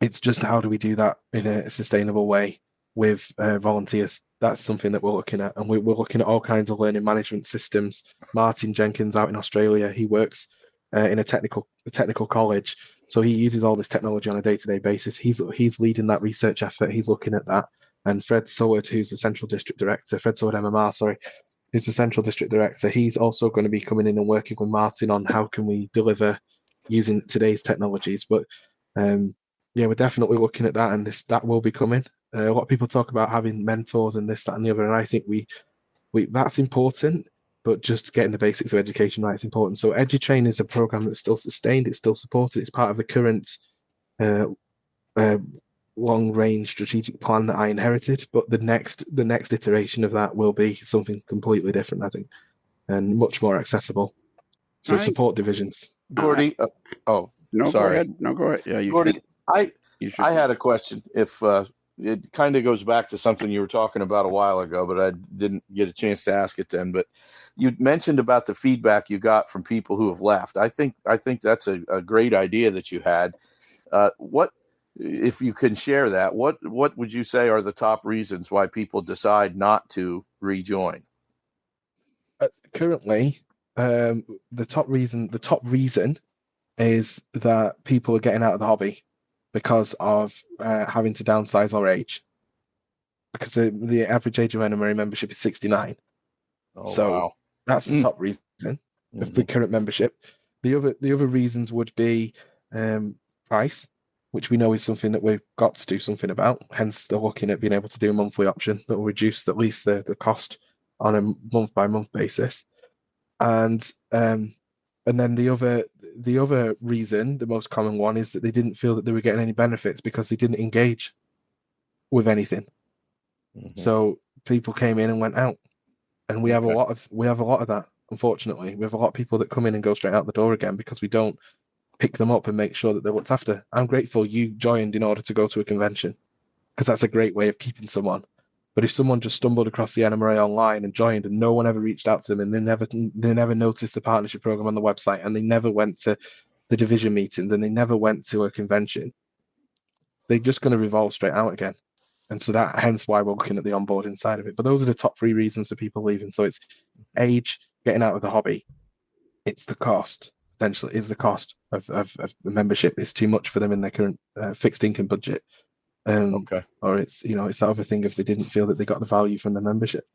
It's just how do we do that in a sustainable way with volunteers? That's something that we're looking at, and we're looking at all kinds of learning management systems. Martin Jenkins out in Australia, he works in a technical college, so he uses all this technology on a day-to-day basis. He's leading that research effort. He's looking at that, and Fred Soward, who's the central district director, Fred Soward MMR, who's the central district director, he's also going to be coming in and working with Martin on how can we deliver using today's technologies. But we're definitely looking at that, and that will be coming. A lot of people talk about having mentors and this, that, and the other, and I think we that's important. But just getting the basics of education right is important. So EduTrain is a program that's still sustained, it's still supported, it's part of the current long-range strategic plan that I inherited. But the next iteration of that will be something completely different, I think, and much more accessible. So support divisions. Gordy, no, sorry. Go ahead. No, go ahead. Yeah, Gordy, I had a question. If it kind of goes back to something you were talking about a while ago, but I didn't get a chance to ask it then. But you mentioned about the feedback you got from people who have left. I think that's a great idea that you had. What, if you can share that, what would you say are the top reasons why people decide not to rejoin? Currently, the top reason is that people are getting out of the hobby because of having to downsize or age. Because the average age of NMRA membership is 69. Wow. That's the top reason of the current membership. The other reasons would be price, which we know is something that we've got to do something about. Hence, they're looking at being able to do a monthly option that will reduce at least the cost on a month-by-month basis. And then the other reason, the most common one, is that they didn't feel that they were getting any benefits because they didn't engage with anything. So people came in and went out, and we have a lot of that. Unfortunately, we have a lot of people that come in and go straight out the door again because we don't pick them up and make sure that they're looked after. I'm grateful you joined in order to go to a convention, because that's a great way of keeping someone. But if someone just stumbled across the NMRA online and joined, and no one ever reached out to them, and they never noticed the partnership program on the website, and they never went to the division meetings, and they never went to a convention, they're just going to revolve straight out again. And so hence why we're looking at the onboarding side of it. But those are the top 3 reasons for people leaving. So it's age, getting out of the hobby. It's the cost. Essentially, is the cost of the membership. It's too much for them in their current fixed income budget. Or it's it's that other thing if they didn't feel that they got the value from the membership.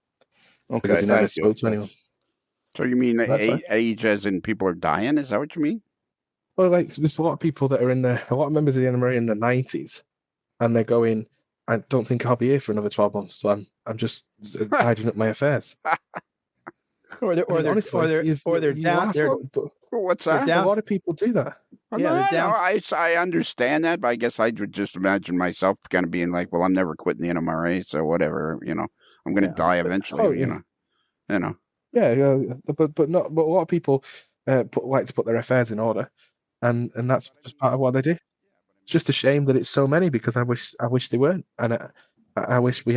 Because they never spoke to anyone. So you mean age as in people are dying? Is that what you mean? Well, there's a lot of people that are a lot of members of the NMRA in their 90s, and they're going, I don't think I'll be here for another 12 months, so I'm just tidying up my affairs. Or they're down. What's that? A lot of people do that. I understand that, but I guess I would just imagine myself kind of being like, well, I'm never quitting the NMRA, so whatever, I'm going to die eventually, Yeah, but a lot of people like to put their affairs in order, and that's just part of what they do. It's just a shame that it's so many, because I wish they weren't, and I wish we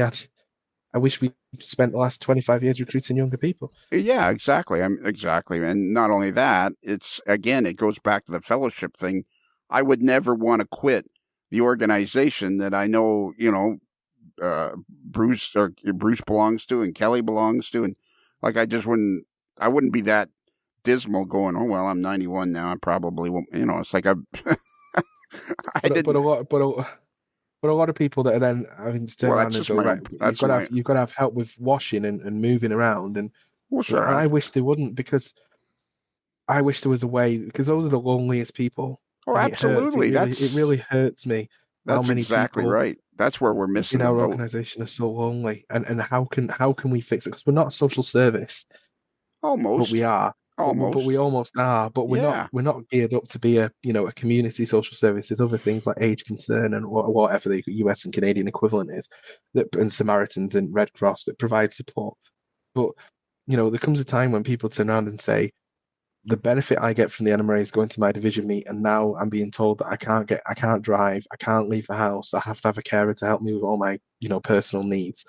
spent the last 25 years recruiting younger people. Yeah, exactly. Exactly. And not only that, it goes back to the fellowship thing. I would never want to quit the organization that I know, Bruce belongs to and Kelly belongs to. And like, I wouldn't be that dismal going, oh, well, I'm 91 now. I probably won't, it's like but a lot of people that are then having to turn around and go, right, you've got to have help with washing and moving around. And well, sure, I wish they wouldn't, because I wish there was a way, because those are the loneliest people. Oh, absolutely. It really hurts me. That's exactly right. That's where we're missing in our organization are so lonely. And how can we fix it? Because we're not a social service. Almost. But we are. Almost. But we almost are. But we're not geared up to be a community social service. There's other things like Age Concern and whatever the US and Canadian equivalent is, and Samaritans and Red Cross that provide support. But there comes a time when people turn around and say, the benefit I get from the NMRA is going to my division meet, and now I'm being told that I can't drive, I can't leave the house, I have to have a carer to help me with all my personal needs.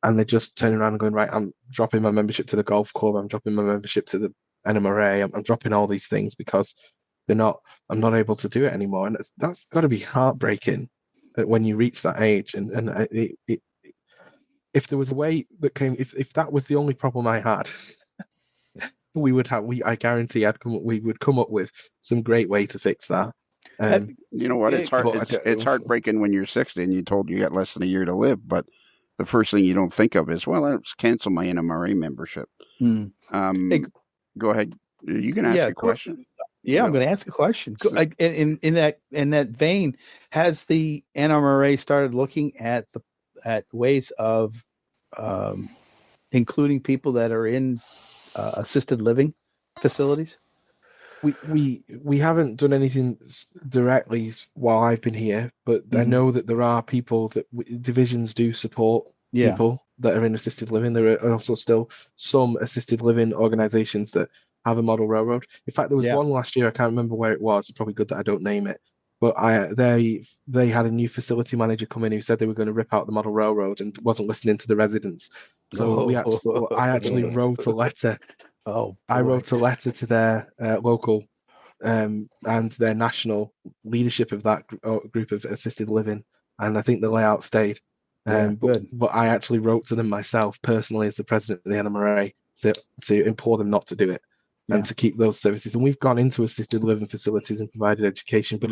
And they're just turning around and going, right, I'm dropping my membership to the golf club, I'm dropping my membership to the NMRA, I'm dropping all these things because I'm not able to do it anymore. And that's got to be heartbreaking when you reach that age. And if there was a way that came, if that was the only problem I had, I guarantee we would come up with some great way to fix that. You know what? It's hard. It's heartbreaking when you're 60 and you're told you got less than a year to live. But the first thing you don't think of is, well, let's cancel my NMRA membership. Hey, go ahead. You can ask a question. Yeah, I'm going to ask a question. In that vein, has the NMRA started looking at ways of including people that are in assisted living facilities? We haven't done anything directly while I've been here, but I know that there are people that divisions do support people that are in assisted living. There are also still some assisted living organizations that have a model railroad. In fact, there was one last year, I can't remember where it was. It's probably good that I don't name it. But they had a new facility manager come in who said they were going to rip out the model railroad and wasn't listening to the residents. So I actually wrote a letter. I wrote a letter to their local and their national leadership of that group of assisted living, and I think the layout stayed. Good. But I actually wrote to them myself personally as the president of the NMRA to implore them not to do it and to keep those services. And we've gone into assisted living facilities and provided education, but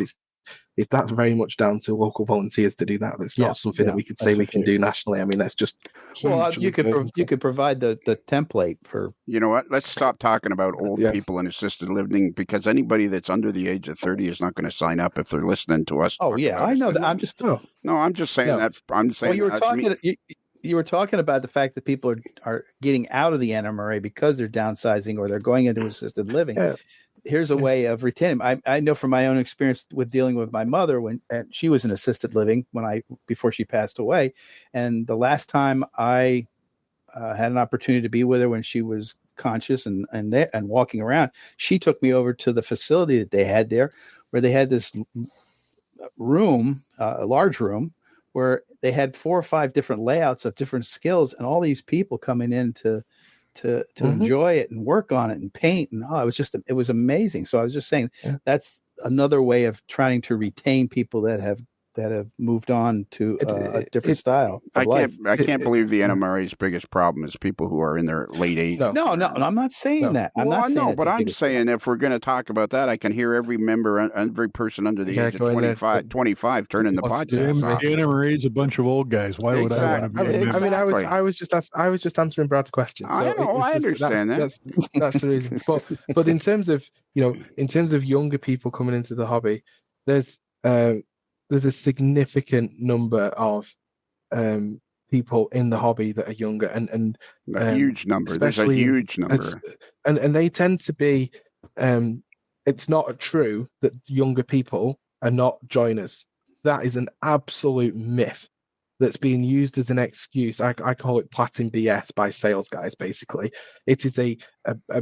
that's very much down to local volunteers to do that. That's not something that we could say we can do nationally. I mean, that's just you could provide the template for. You know what? Let's stop talking about old people in assisted living, because anybody that's under the age of 30 is not going to sign up if they're listening to us. Oh yeah, I know that. I'm just I'm just saying that. I'm saying you were talking about the fact that people are getting out of the NMRA because they're downsizing or they're going into assisted living. Here's a way of retaining. I know from my own experience with dealing with my mother when she was in assisted living before she passed away, and the last time I had an opportunity to be with her when she was conscious and walking around, she took me over to the facility that they had there, where they had this room, a large room, where they had 4 or 5 different layouts of different skills, and all these people coming in to enjoy it and work on it and paint, and it was amazing. So I was just saying that's another way of trying to retain people that have moved on to a different style of life. I can't believe the NMRA's biggest problem is people who are in their late 80s. No, I'm not saying that. I'm saying if we're going to talk about that, I can hear every person under the age of 25 turning the podcast off. The NMRA is a bunch of old guys. Why would I want to be? I mean, I was just answering Brad's question. So I understand that. That's the reason. But in terms of younger people coming into the hobby, there's a significant number of people in the hobby that are younger, and a huge number. There's a huge number, and they tend to be. It's not true that younger people are not joiners. That is an absolute myth that's being used as an excuse. I call it platin BS by sales guys. Basically, it is a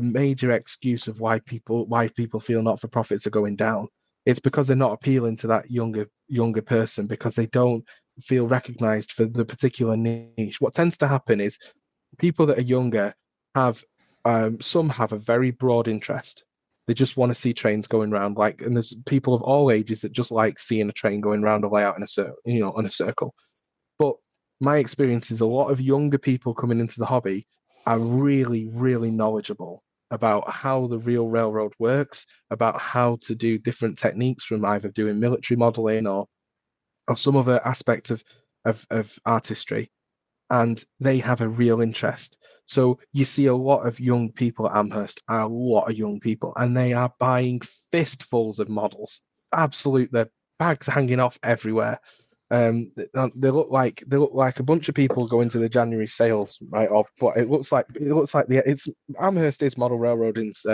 major excuse of why people feel not-for-profits are going down. It's because they're not appealing to that younger person, because they don't feel recognized for the particular niche. What tends to happen is people that are younger have some have a very broad interest. They just want to see trains going around, and there's people of all ages that just like seeing a train going around a layout in a circle. But my experience is a lot of younger people coming into the hobby are really, really knowledgeable about how the real railroad works, about how to do different techniques from either doing military modeling or some other aspect of artistry. And they have a real interest. So you see a lot of young people at Amherst, a lot of young people, and they are buying fistfuls of models. Their bags hanging off everywhere. They look like a bunch of people going to the January sales, right? But it looks like it's Amherst is model railroading's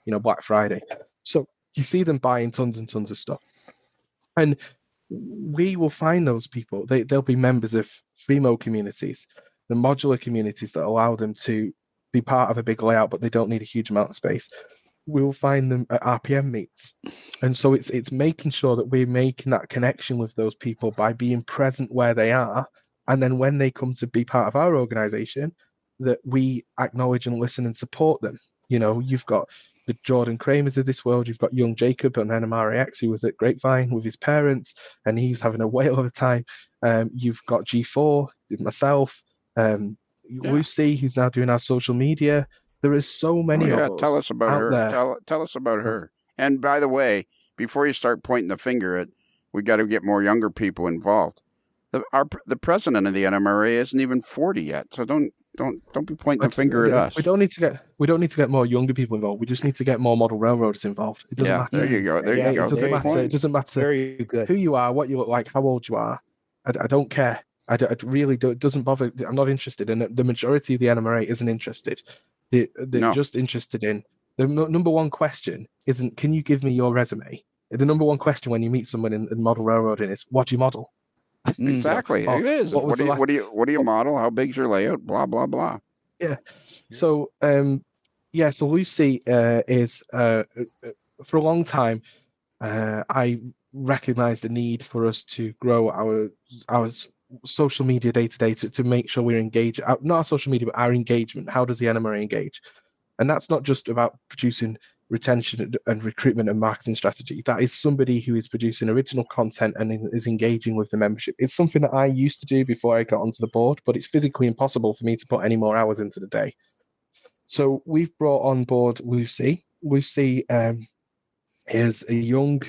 Black Friday. So you see them buying tons and tons of stuff, and we will find those people. They'll be members of FREMO communities, the modular communities that allow them to be part of a big layout, but they don't need a huge amount of space. We'll find them at RPM meets. And so it's making sure that we're making that connection with those people by being present where they are. And then when they come to be part of our organization, that we acknowledge and listen and support them. You've got the Jordan Kramers of this world. You've got young Jacob on NMRAX, who was at Grapevine with his parents, and he's having a whale of a time. You've got G4, myself, Lucy, who's now doing our social media. There is so many of us. Tell us about her. Tell us about her. And by the way, before you start pointing the finger we got to get more younger people involved. The president of the NMRA isn't even 40 yet, so don't be pointing the finger at us. We don't need to get more younger people involved. We just need to get more model railroaders involved. It doesn't matter. There you go. It doesn't matter who you are, what you look like, how old you are. I don't care. I really don't. It doesn't bother. I'm not interested, and the majority of the NMRA isn't interested. They're just interested in the number one question isn't, can you give me your resume? The number one question when you meet someone in model railroading is, what do you model? Exactly. It is. What do you model? How big's your layout? Blah, blah, blah. Yeah. So, so Lucy is, for a long time, I recognized the need for us to grow our social media day to day to make sure we're engaged. Not our social media, but our engagement. How does the NMRA engage? And that's not just about producing retention and recruitment and marketing strategy. That is somebody who is producing original content and is engaging with the membership. It's something that I used to do before I got onto the board, but it's physically impossible for me to put any more hours into the day. So we've brought on board Lucy. Lucy is a young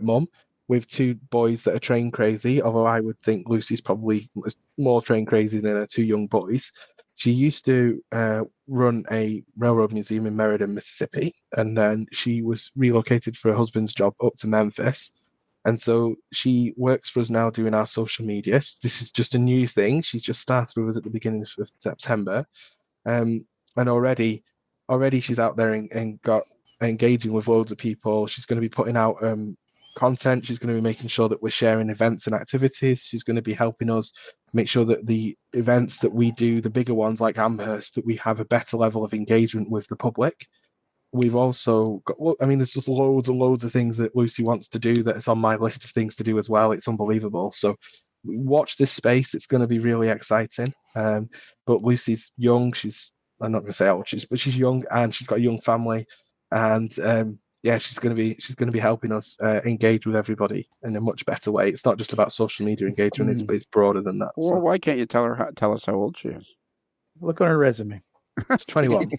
mum with two boys that are train crazy, although I would think Lucy's probably more train crazy than her two young boys. She used to run a railroad museum in Meriden, Mississippi, and then she was relocated for her husband's job up to Memphis. And so she works for us now doing our social media. This is just a new thing. She just started with us at the beginning of September. And already she's out there and got engaging with loads of people. She's going to be putting out content. She's going to be making sure that we're sharing events and activities. She's going to be helping us make sure that the events that we do, the bigger ones like Amherst, that we have a better level of engagement with the public. We've also got, there's just loads and loads of things that Lucy wants to do that is on my list of things to do as well. It's unbelievable. So watch this space. It's going to be really exciting. But Lucy's young. I'm not going to say how old she is, but she's young and she's got a young family. And she's going to be helping us engage with everybody in a much better way. It's not just about social media engagement; it's broader than that. Well, why can't you tell us how old she is? Look on her resume. She's 21.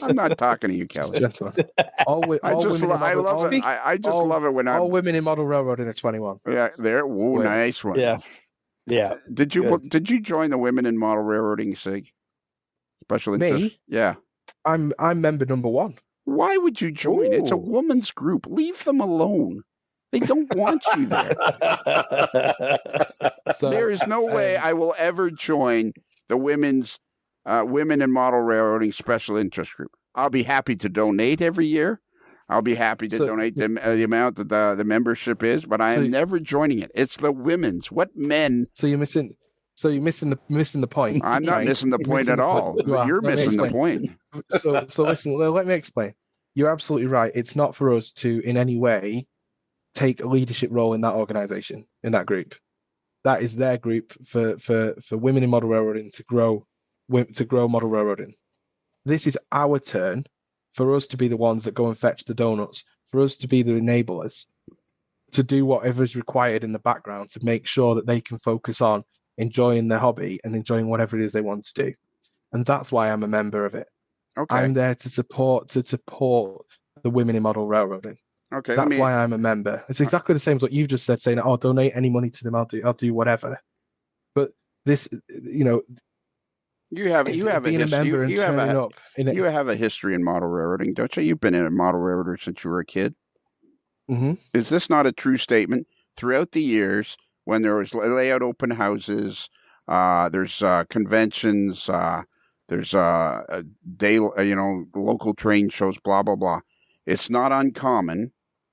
I'm not talking to you, Kelly. I just love it. I just love it when all women in model railroading are 21. Yeah, there. Whoa, nice one. Yeah. Did you join the Women in Model Railroading SIG? Special interest? Me? Yeah. I'm member number 1. Why would you join? It's a woman's group. Leave them alone. They don't want you there. So, there is no way I will ever join the Women in Model Railroading Special Interest Group. I'll be happy to donate every year. I'll be happy to donate the amount that the membership is, but I am never joining it. It's the women's. What men? So you're missing the point. I'm not missing the point at all. You're missing the point. So listen, let me explain. You're absolutely right. It's not for us to in any way take a leadership role in that organization, in that group. That is their group for women in model railroading to grow model railroading. This is our turn for us to be the ones that go and fetch the donuts, for us to be the enablers, to do whatever is required in the background to make sure that they can focus on enjoying their hobby and enjoying whatever it is they want to do. And that's why I'm a member of it. Okay. I'm there to support the women in model railroading. Okay. That's why I'm a member. It's exactly the same as what you've just said, saying, "Oh, donate any money to them. I'll do whatever." But this, you have a history in model railroading, don't you? You've been in a model railroader since you were a kid. Mm-hmm. Is this not a true statement? Throughout the years, when there was layout open houses, there's conventions, there's day, local train shows, blah blah blah. It's not uncommon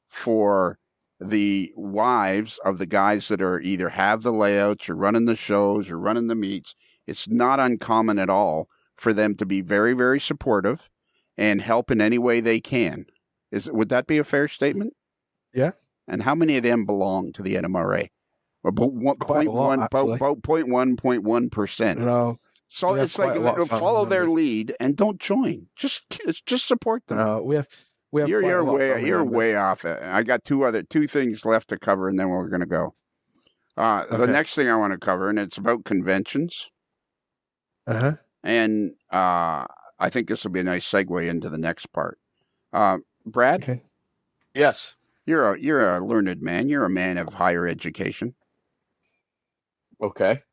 for the wives of the guys that are either have the layouts or running the shows or running the meets. It's not uncommon at all for them to be very, very supportive and help in any way they can. Would that be a fair statement? Yeah. And how many of them belong to the NMRA? About 0.1%. No. So it's like follow their lead and don't join. Just support them. No, we have. You're way off it. I got two things left to cover, and then we're going to go. The next thing I want to cover, and it's about conventions. And I think this will be a nice segue into the next part. Brad? Okay. Yes. You're a learned man. You're a man of higher education. Okay.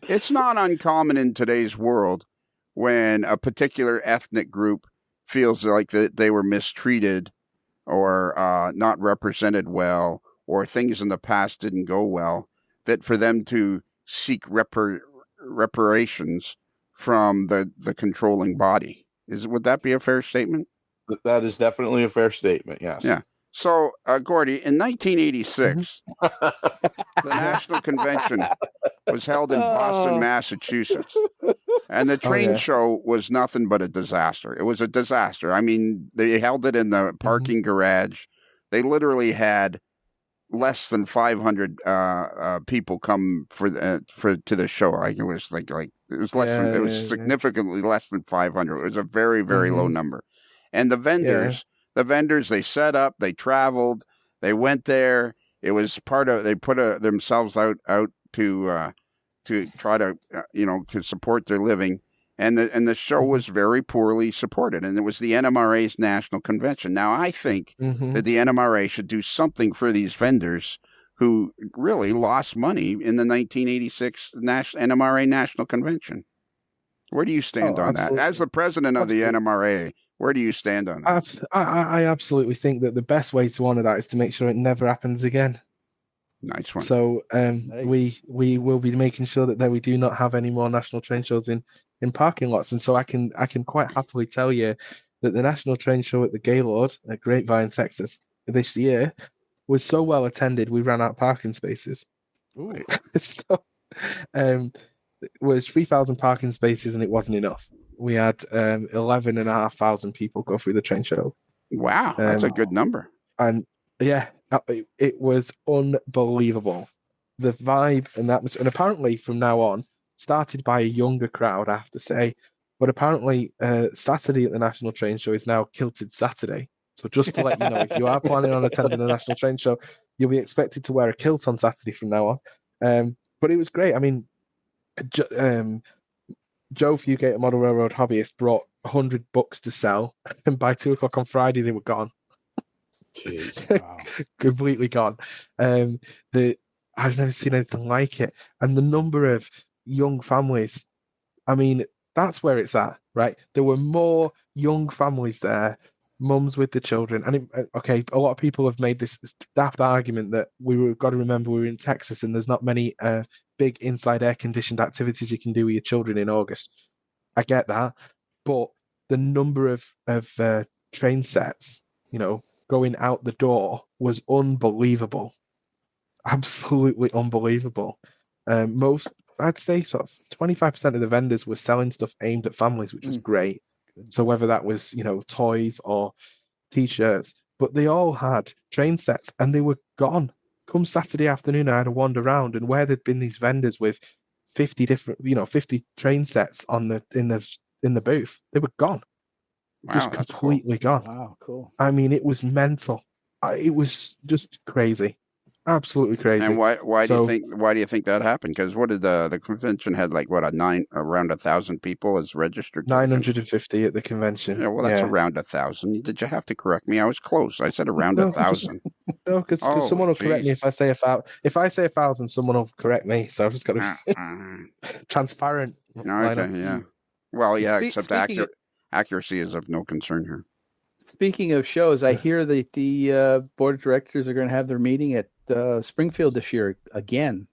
It's not uncommon in today's world when a particular ethnic group feels like that they were mistreated or not represented well, or things in the past didn't go well, that for them to seek reparations from the controlling body. Would that be a fair statement? That is definitely a fair statement, yes. Yeah. So, Gordy, in 1986, the National Convention was held in Boston, Massachusetts. And the train show was nothing but a disaster. It was a disaster. I mean, they held it in the parking garage. They literally had less than 500 people come to the show. Like it was it was significantly less than 500. It was a very, very low number. And the vendors, they set up, they traveled, they went there. It was they put themselves out to try to to support their living, and the show was very poorly supported, and it was the NMRA's national convention. Now I think that the NMRA should do something for these vendors who really lost money in the 1986 NMRA national convention. Where do you stand on that? As the president of the NMRA, where do you stand on that? I absolutely think that the best way to honor that is to make sure it never happens again. Nice one. So we will be making sure that we do not have any more national train shows in parking lots. And so I can quite happily tell you that the national train show at the Gaylord at Grapevine, Texas this year was so well attended we ran out of parking spaces. Ooh. So it was 3,000 parking spaces and it wasn't enough. We had 11,500 people go through the train show. Wow, that's a good number. And it was unbelievable. The vibe and atmosphere, and apparently from now on, started by a younger crowd, I have to say, but apparently Saturday at the National Train Show is now Kilted Saturday. So just to let you know, if you are planning on attending the National Train Show, you'll be expected to wear a kilt on Saturday from now on. But it was great. I mean, Joe Fugate, a model railroad hobbyist, brought 100 books to sell, and by 2:00 on Friday they were gone. Jeez, wow. Completely gone. I've never seen anything like it, and the number of young families. I mean, that's where it's at, right? There were more young families there, mums with the children, and a lot of people have made this daft argument that we've got to remember we're in Texas and there's not many big inside air-conditioned activities you can do with your children in August. I get that, but the number of train sets, going out the door was unbelievable, absolutely unbelievable. I'd say sort of 25% of the vendors were selling stuff aimed at families, which was great. So whether that was, toys or T-shirts, but they all had train sets and they were gone. Come Saturday afternoon, I had a wander around, and where there'd been these vendors with 50 different, 50 train sets in the booth, they were gone. Wow, just completely cool. gone. Wow, cool. I mean, it was mental. It was just crazy. Absolutely crazy. And why do you think that happened? Because what did the convention had like around 1,000 people as registered? 950 at the convention. Yeah, well, that's around 1,000. Did you have to correct me? I was close. I said around 1,000. No, because someone will correct me if I say 1,000. If I say 1,000, someone will correct me. So I've just got to be transparent. Okay, yeah. Well, yeah, except accuracy is of no concern here. Speaking of shows, I hear that the board of directors are going to have their meeting at Springfield this year again.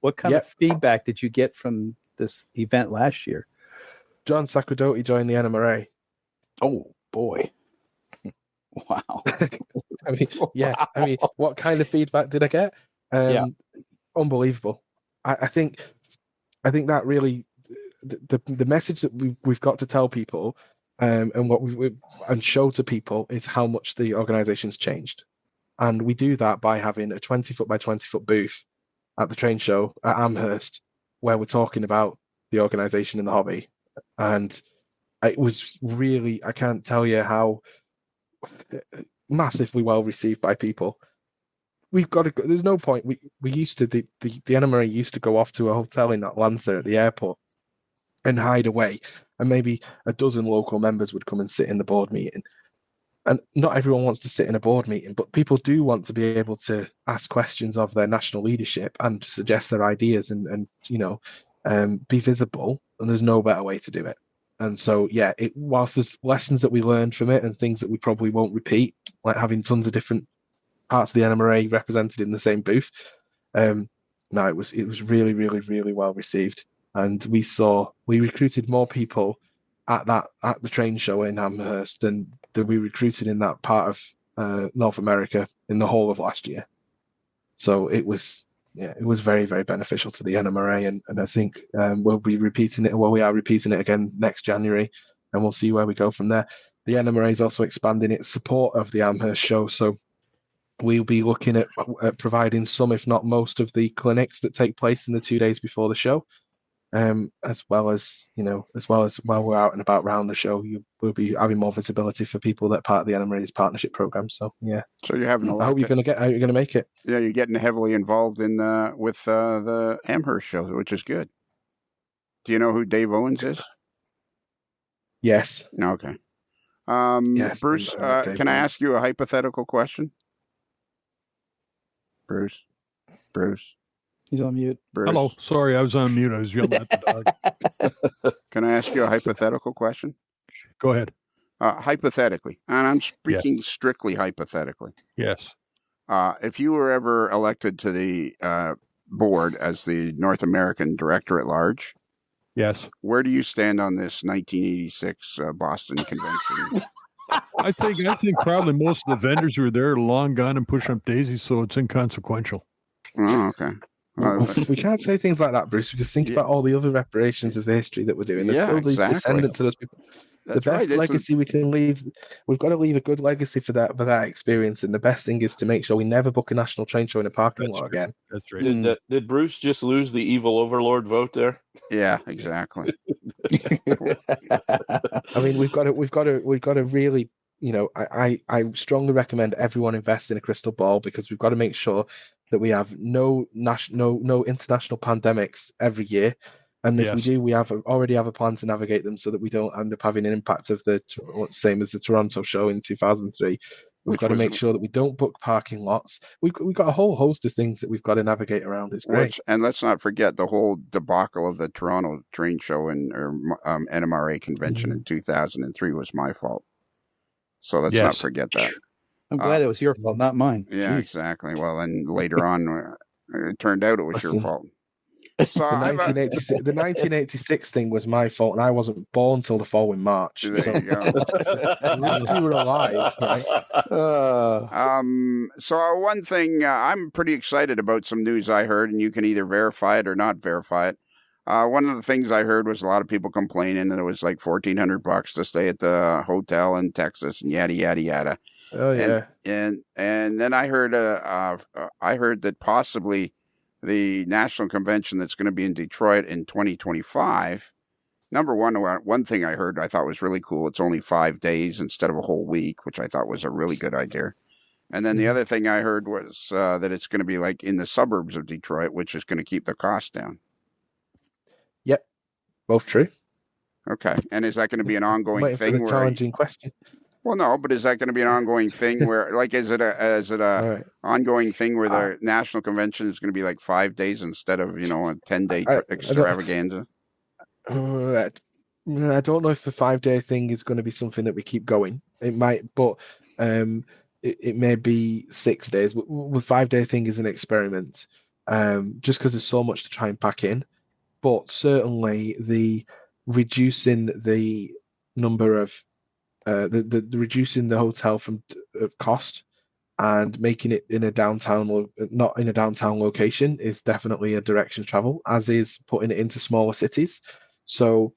What kind of feedback did you get from this event last year? John Sacradotti joined the NMRA. Oh, boy. Wow. I mean, what kind of feedback did I get? Unbelievable. I think that really the message that we've got to tell people and what we show to people is how much the organization's changed. And we do that by having a 20-foot by 20-foot booth at the train show at Amherst, where we're talking about the organization and the hobby. And it was really, I can't tell you how massively well received by people. We've got to, there's no point. We used to, the NMRA used to go off to a hotel in Atlanta at the airport and hide away. And maybe a dozen local members would come and sit in the board meeting. And not everyone wants to sit in a board meeting, but people do want to be able to ask questions of their national leadership and suggest their ideas and be visible. And there's no better way to do it. And so, whilst there's lessons that we learned from it and things that we probably won't repeat, like having tons of different parts of the NMRA represented in the same booth, it was really, really, really well received. And we recruited more people at the train show in Amherst than we recruited in that part of North America in the whole of last year. So it was very, very beneficial to the NMRA, and I think we'll be repeating it. Well, we are repeating it again next January, and we'll see where we go from there. The NMRA is also expanding its support of the Amherst show, so we'll be looking at providing some, if not most, of the clinics that take place in the 2 days before the show. As well as while we're out and about around the show, we'll be having more visibility for people that are part of the NMRA's partnership program. So So you're having how are you going to make it? Yeah, you're getting heavily involved in with the Amherst show, which is good. Do you know who Dave Owens is? Yes. Okay. Yes, Bruce, can I ask you a hypothetical question? Bruce. He's on mute. Bruce. Hello. Sorry, I was on mute. I was yelling at the dog. Can I ask you a hypothetical question? Go ahead. Hypothetically, and I'm speaking strictly hypothetically. Yes. If you were ever elected to the board as the North American Director at Large, yes, where do you stand on this 1986 Boston Convention? I think probably most of the vendors who are there are long gone and push up daisies, so it's inconsequential. Oh, okay. We can't say things like that, Bruce. We just think about all the other reparations of the history that we're doing. There's still the descendants of those people. That's the best legacy we can leave, we've got to leave a good legacy for that experience. And the best thing is to make sure we never book a national train show in a parking lot again. That's right. Did Bruce just lose the evil overlord vote there? Yeah, exactly. I mean, we've got to really, I strongly recommend everyone invest in a crystal ball, because we've got to make sure that we have no international pandemics every year. And if we do, we already have a plan to navigate them so that we don't end up having an impact of the same as the Toronto show in 2003. We've got to make sure that we don't book parking lots. We've got a whole host of things that we've got to navigate around. It's great. And let's not forget the whole debacle of the Toronto train show and NMRA convention in 2003 was my fault. So let's not forget that. I'm glad it was your fault, not mine. Yeah, exactly. Well, then later on, it turned out it was your fault. So the 1986 thing was my fault, and I wasn't born till the following March. There you go. At least we were alive, right? So one thing, I'm pretty excited about some news I heard, and you can either verify it or not verify it. One of the things I heard was a lot of people complaining that it was like $1,400 to stay at the hotel in Texas and yada yada yada. Oh yeah. And then I heard that possibly the national convention that's going to be in Detroit in 2025. Number one thing I heard I thought was really cool. It's only 5 days instead of a whole week, which I thought was a really good idea. And then the other thing I heard was that it's going to be like in the suburbs of Detroit, which is going to keep the cost down. Yep, both true. Okay. And is that going to be an ongoing thing? For the challenging question. Well, no, but is that going to be an ongoing thing where, like, is it a ongoing thing where the national convention is going to be like 5 days instead of, a 10-day extravaganza? I don't know if the 5-day thing is going to be something that we keep going. It might, but it may be 6 days. The 5-day thing is an experiment, just because there's so much to try and pack in. But certainly the reducing the number of the reducing the hotel from cost and making it in a downtown, not in a downtown location, is definitely a direction of travel, as is putting it into smaller cities. So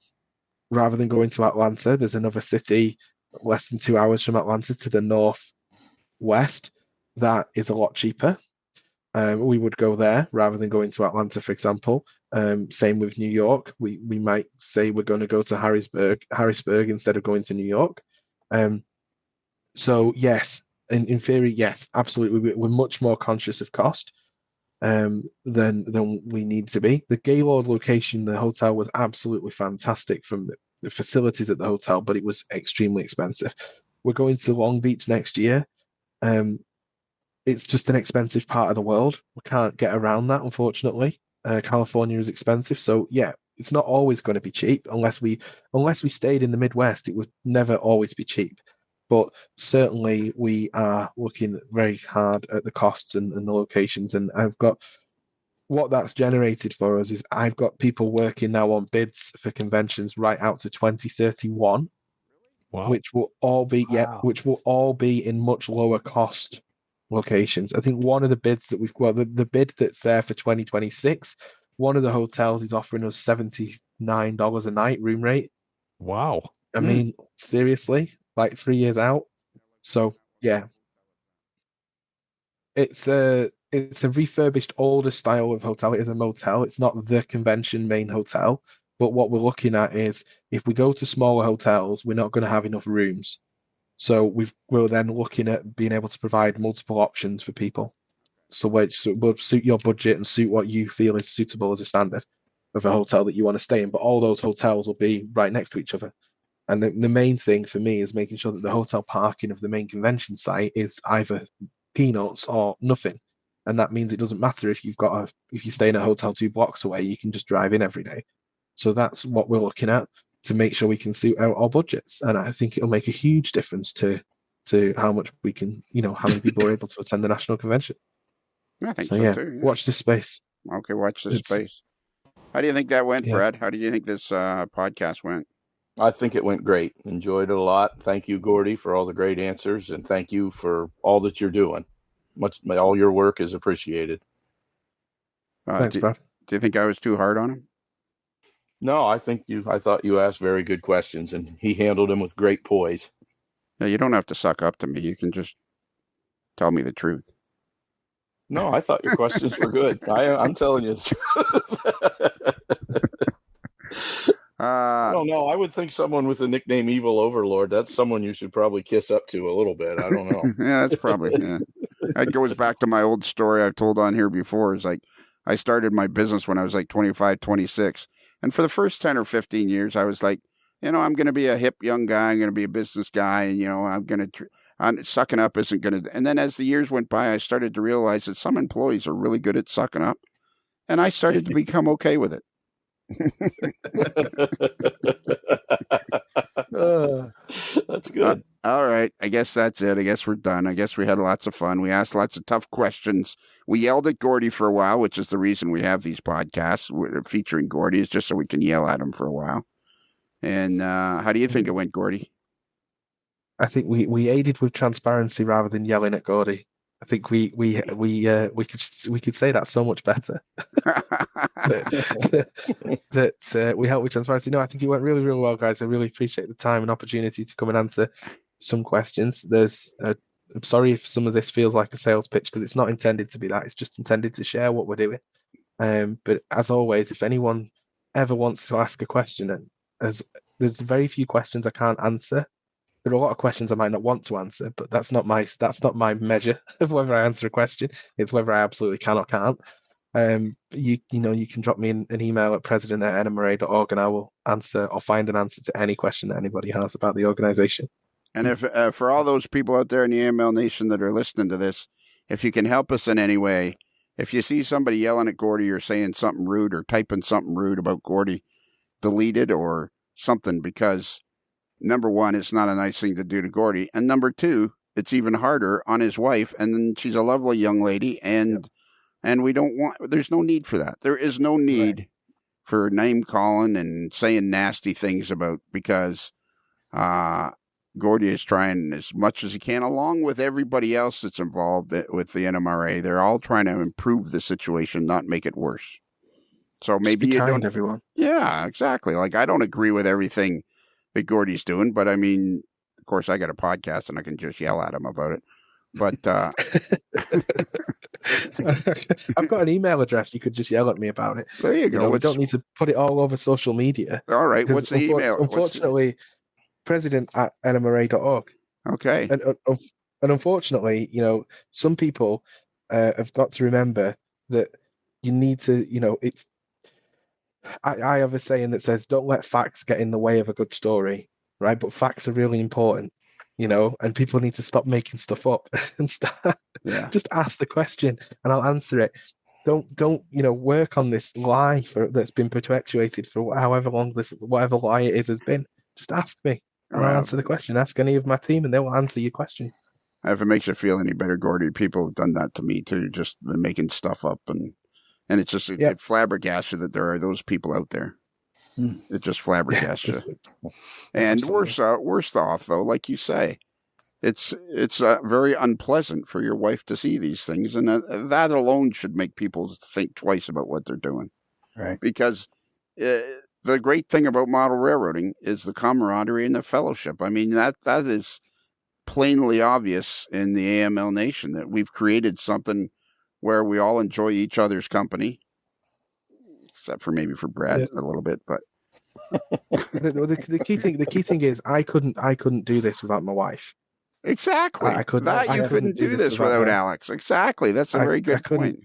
rather than going to Atlanta, there's another city less than 2 hours from Atlanta to the northwest that is a lot cheaper. We would go there rather than going to Atlanta, for example. Same with New York. We might say we're going to go to Harrisburg instead of going to New York. So yes, in theory, yes, absolutely. We're much more conscious of cost than we need to be. The Gaylord location, the hotel, was absolutely fantastic from the facilities at the hotel, but it was extremely expensive. We're going to Long Beach next year. It's just an expensive part of the world. We can't get around that, unfortunately. California is expensive, so yeah, it's not always going to be cheap unless we stayed in the Midwest. It would never always be cheap, but certainly we are looking very hard at the costs and the locations. And what that's generated for us is I've got people working now on bids for conventions right out to 2031, wow. which will all be in much lower cost locations. I think one of the bids that we've got, the bid that's there for 2026, one of the hotels is offering us $79 a night room rate. Wow. I mean, seriously, like 3 years out. So yeah, it's a refurbished older style of hotel. It is a motel. It's not the convention main hotel. But what we're looking at is if we go to smaller hotels, we're not going to have enough rooms. So we're then looking at being able to provide multiple options for people. So which will suit your budget and suit what you feel is suitable as a standard of a hotel that you want to stay in. But all those hotels will be right next to each other. And the main thing for me is making sure that the hotel parking of the main convention site is either peanuts or nothing. And that means it doesn't matter if you stay in a hotel 2 blocks away, you can just drive in every day. So that's what we're looking at to make sure we can suit out our budgets. And I think it'll make a huge difference to how much we can, how many people are able to attend the national convention. I think so too. Yeah. Watch this space. Okay, watch this space. How do you think that went, Brad? How do you think this podcast went? I think it went great. Enjoyed it a lot. Thank you, Gordy, for all the great answers, and thank you for all that you're doing. All your work is appreciated. Thanks, Brad. Do you think I was too hard on him? No, I thought you asked very good questions, and he handled them with great poise. Yeah, you don't have to suck up to me. You can just tell me the truth. No, I thought your questions were good. I'm telling you the truth. I don't know. I would think someone with the nickname Evil Overlord, that's someone you should probably kiss up to a little bit. I don't know. Yeah, that's probably, yeah. That goes back to my old story I've told on here before. It's like I started my business when I was like 25, 26. And for the first 10 or 15 years, I was like, I'm going to be a hip young guy. I'm going to be a business guy. And, I'm sucking up isn't going to. And then as the years went by, I started to realize that some employees are really good at sucking up. And I started to become okay with it. That's good. All right. I guess that's it. I guess we're done. I guess we had lots of fun. We asked lots of tough questions. We yelled at Gordy for a while, which is the reason we have these podcasts featuring Gordy, is just so we can yell at him for a while. And how do you think it went, Gordy? I think we aided with transparency rather than yelling at Gordy. I think we could say that so much better. that we helped with transparency. No, I think it went really, really well, guys. I really appreciate the time and opportunity to come and answer some questions. I'm sorry if some of this feels like a sales pitch, because it's not intended to be that. It's just intended to share what we're doing. But as always, if anyone ever wants to ask a question, and there's very few questions I can't answer, there are a lot of questions I might not want to answer, but that's not my measure of whether I answer a question. It's whether I absolutely can or can't. You can drop me an email at president@nmra.org, and I will answer or find an answer to any question that anybody has about the organization. And if for all those people out there in the AML Nation that are listening to this, if you can help us in any way, if you see somebody yelling at Gordy or saying something rude or typing something rude about Gordy, delete it or something, because number one, it's not a nice thing to do to Gordy, and number two, it's even harder on his wife, and then she's a lovely young lady, and we don't want. There's no need for that. There is no need for name calling and saying nasty things about, because Gordy is trying as much as he can, along with everybody else that's involved with the NMRA. They're all trying to improve the situation, not make it worse. So maybe you don't, everyone. Yeah, exactly. Like, I don't agree with everything that Gordy's doing, but I mean, of course, I got a podcast and I can just yell at him about it. But I've got an email address. You could just yell at me about it. There you go. We don't need to put it all over social media. All right. What's the email? Unfortunately, president@nmra.org. Okay. And unfortunately, some people have got to remember that you need to, it's. I have a saying that says, "Don't let facts get in the way of a good story," right? But facts are really important, and people need to stop making stuff up and start. Yeah. Just ask the question, and I'll answer it. Don't work on this lie that's been perpetuated for however long whatever lie it is has been. Just ask me, and I'll answer the question. Ask any of my team, and they will answer your questions. If it makes you feel any better, Gordy, people have done that to me too. Just making stuff up, and it's just it flabbergasts you that there are those people out there. It just flabbergasts you. And worse off, though, like you say, it's very unpleasant for your wife to see these things, and that alone should make people think twice about what they're doing. Right. Because the great thing about model railroading is the camaraderie and the fellowship. I mean, that is plainly obvious in the AML Nation, that we've created something where we all enjoy each other's company, except for maybe for Brad a little bit. But the key thing is I couldn't do this without my wife. Exactly. I couldn't do this without Alex. Exactly. That's a very good point.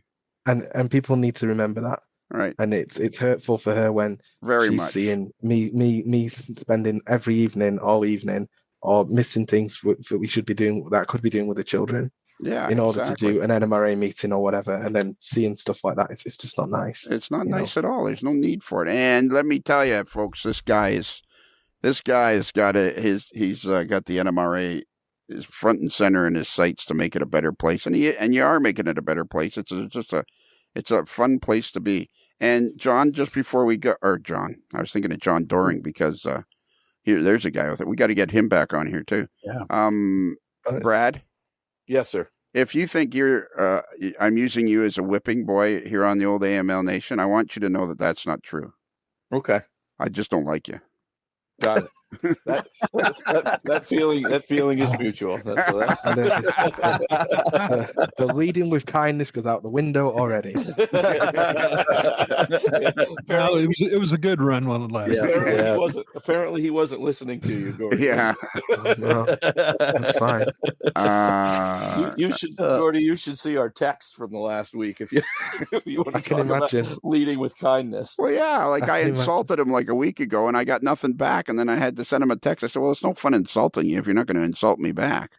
And people need to remember that. Right. And it's hurtful for her when she's seeing me spending every evening, all evening, or missing things that we should be doing, that could be doing with the children. Yeah. In order to do an NMRA meeting or whatever, and then seeing stuff like that, it's just not nice. It's not nice at all. There's no need for it. And let me tell you, folks, this guy has got he's got the NMRA is front and center in his sights to make it a better place, and you are making it a better place. It's a fun place to be. And John, just before we go, or John, I was thinking of John Doring, because there's a guy with it. We got to get him back on here too. Yeah. Brad. Yes, sir. If you think I'm using you as a whipping boy here on the old AML Nation, I want you to know that that's not true. Okay. I just don't like you. Got it. That feeling is mutual. The leading with kindness goes out the window already. Well, it was a good run while it lasted. Apparently he wasn't listening to you, Gordy. Yeah. No, that's fine. Gordy, you should see our text from the last week if you want to talk about leading with kindness. Well, yeah, like I insulted him like a week ago and I got nothing back, and then I had to send him a text. I said, well, it's no fun insulting you if you're not going to insult me back.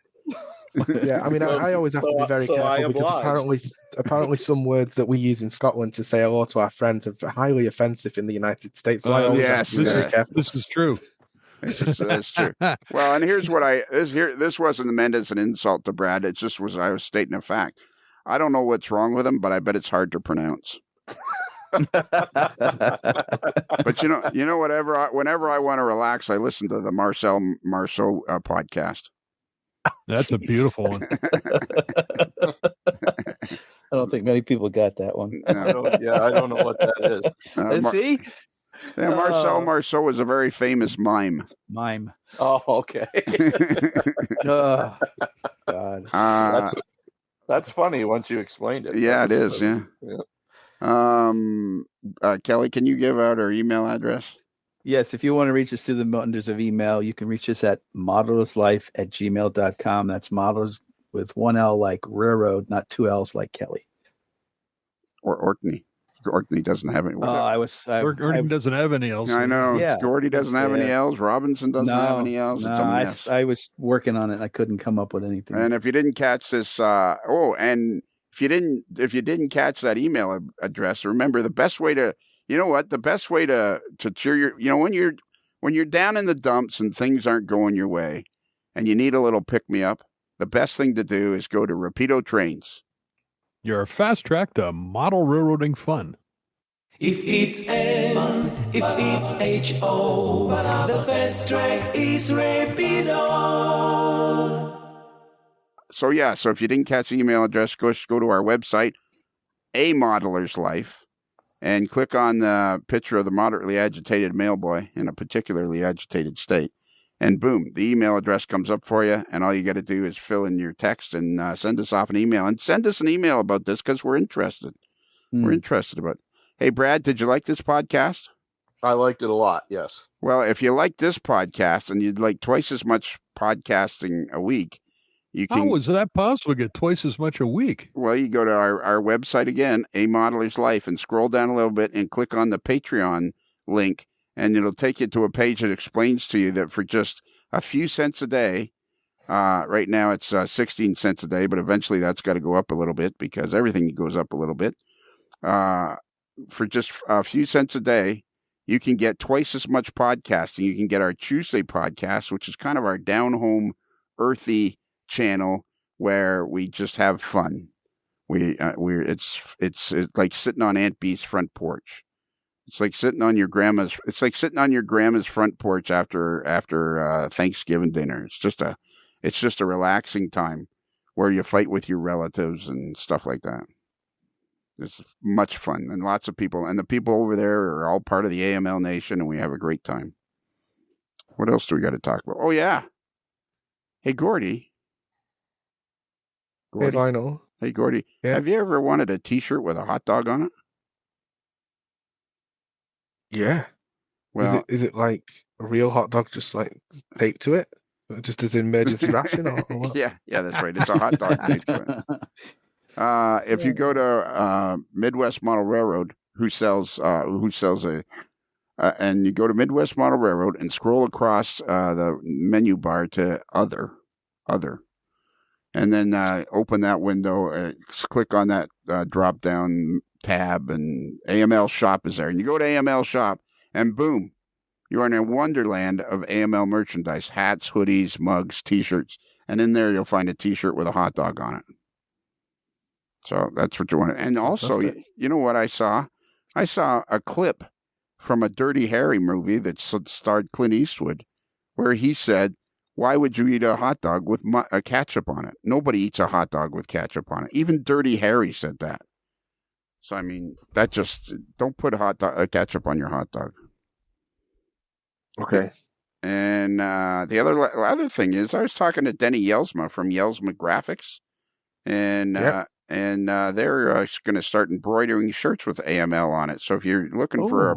Yeah, I mean, I always have to be very careful, because apparently some words that we use in Scotland to say hello to our friends are highly offensive in the United States. So I always have to be very careful. This is true. That's true. Well, and here's what this wasn't meant as an insult to Brad. It just was, I was stating a fact. I don't know what's wrong with him, but I bet it's hard to pronounce. But whenever I want to relax, I listen to the Marcel Marceau podcast. That's a beautiful one. I don't think many people got that one. I don't know what that is. See? Yeah, Marcel Marceau is a very famous mime. Oh, okay. Oh, God. That's funny once you explained it. Yeah, it is. Yeah. Kelly, can you give out our email address? Yes, if you want to reach us through the wonders of email, you can reach us at modelerslife@gmail.com. That's models with one L like railroad, not two L's like Kelly. Or Orkney. Orkney doesn't have any. Gordy doesn't have any L's. I know. Yeah. Gordy doesn't have any L's. Robinson doesn't have any L's. It's a mess. I was working on it. I couldn't come up with anything. And if you didn't catch this, and if you didn't catch that email address, remember the best way to cheer your, when you're down in the dumps and things aren't going your way, and you need a little pick me up, the best thing to do is go to Rapido Trains. You're a fast track to model railroading fun. If it's N, if it's HO, the fast track is Rapido. So if you didn't catch the email address, go to our website, A Modeler's Life, and click on the picture of the moderately agitated mailboy in a particularly agitated state. And boom, the email address comes up for you, and all you got to do is fill in your text and send us off an email. And send us an email about this because we're interested. We're interested about it. Hey, Brad, did you like this podcast? I liked it a lot, yes. Well, if you like this podcast and you'd like twice as much podcasting a week, you can... How is that possible to get twice as much a week? Well, you go to our website again, A Modeler's Life, and scroll down a little bit and click on the Patreon link, and it'll take you to a page that explains to you that for just a few cents a day, right now it's 16 cents a day, but eventually that's got to go up a little bit because everything goes up a little bit. For just a few cents a day, you can get twice as much podcasting. You can get our Tuesday podcast, which is kind of our down-home, earthy channel where we just have fun. It's like sitting on Aunt Bee's front porch. It's like sitting on your grandma's front porch after Thanksgiving dinner. It's just a relaxing time where you fight with your relatives and stuff like that. It's much fun and lots of people, and the people over there are all part of the AML Nation, and we have a great time. What else do we got to talk about? Oh yeah. Hey Gordy. Hey Lionel. Hey Gordy. Yeah. Have you ever wanted a T-shirt with a hot dog on it? Yeah. Well, is it like a real hot dog just like taped to it? Just as an emergency ration or what? Yeah, that's right. It's a hot dog taped to it. If you go to Midwest Model Railroad, who sells and you go to Midwest Model Railroad and scroll across the menu bar to other, and then open that window, click on that drop down tab, and AML Shop is there. And you go to AML Shop, and boom, you're in a wonderland of AML merchandise: hats, hoodies, mugs, T-shirts, and in there you'll find a T-shirt with a hot dog on it. So that's what you want. And also, you know what I saw? I saw a clip from a Dirty Harry movie that starred Clint Eastwood, where he said, "Why would you eat a hot dog with a ketchup on it? Nobody eats a hot dog with ketchup on it." Even Dirty Harry said that. So, I mean, that just, don't put ketchup on your hot dog. Okay. And the other thing is, I was talking to Denny Yelsma from Yelsma Graphics, and they're going to start embroidering shirts with AML on it. So if you're looking for a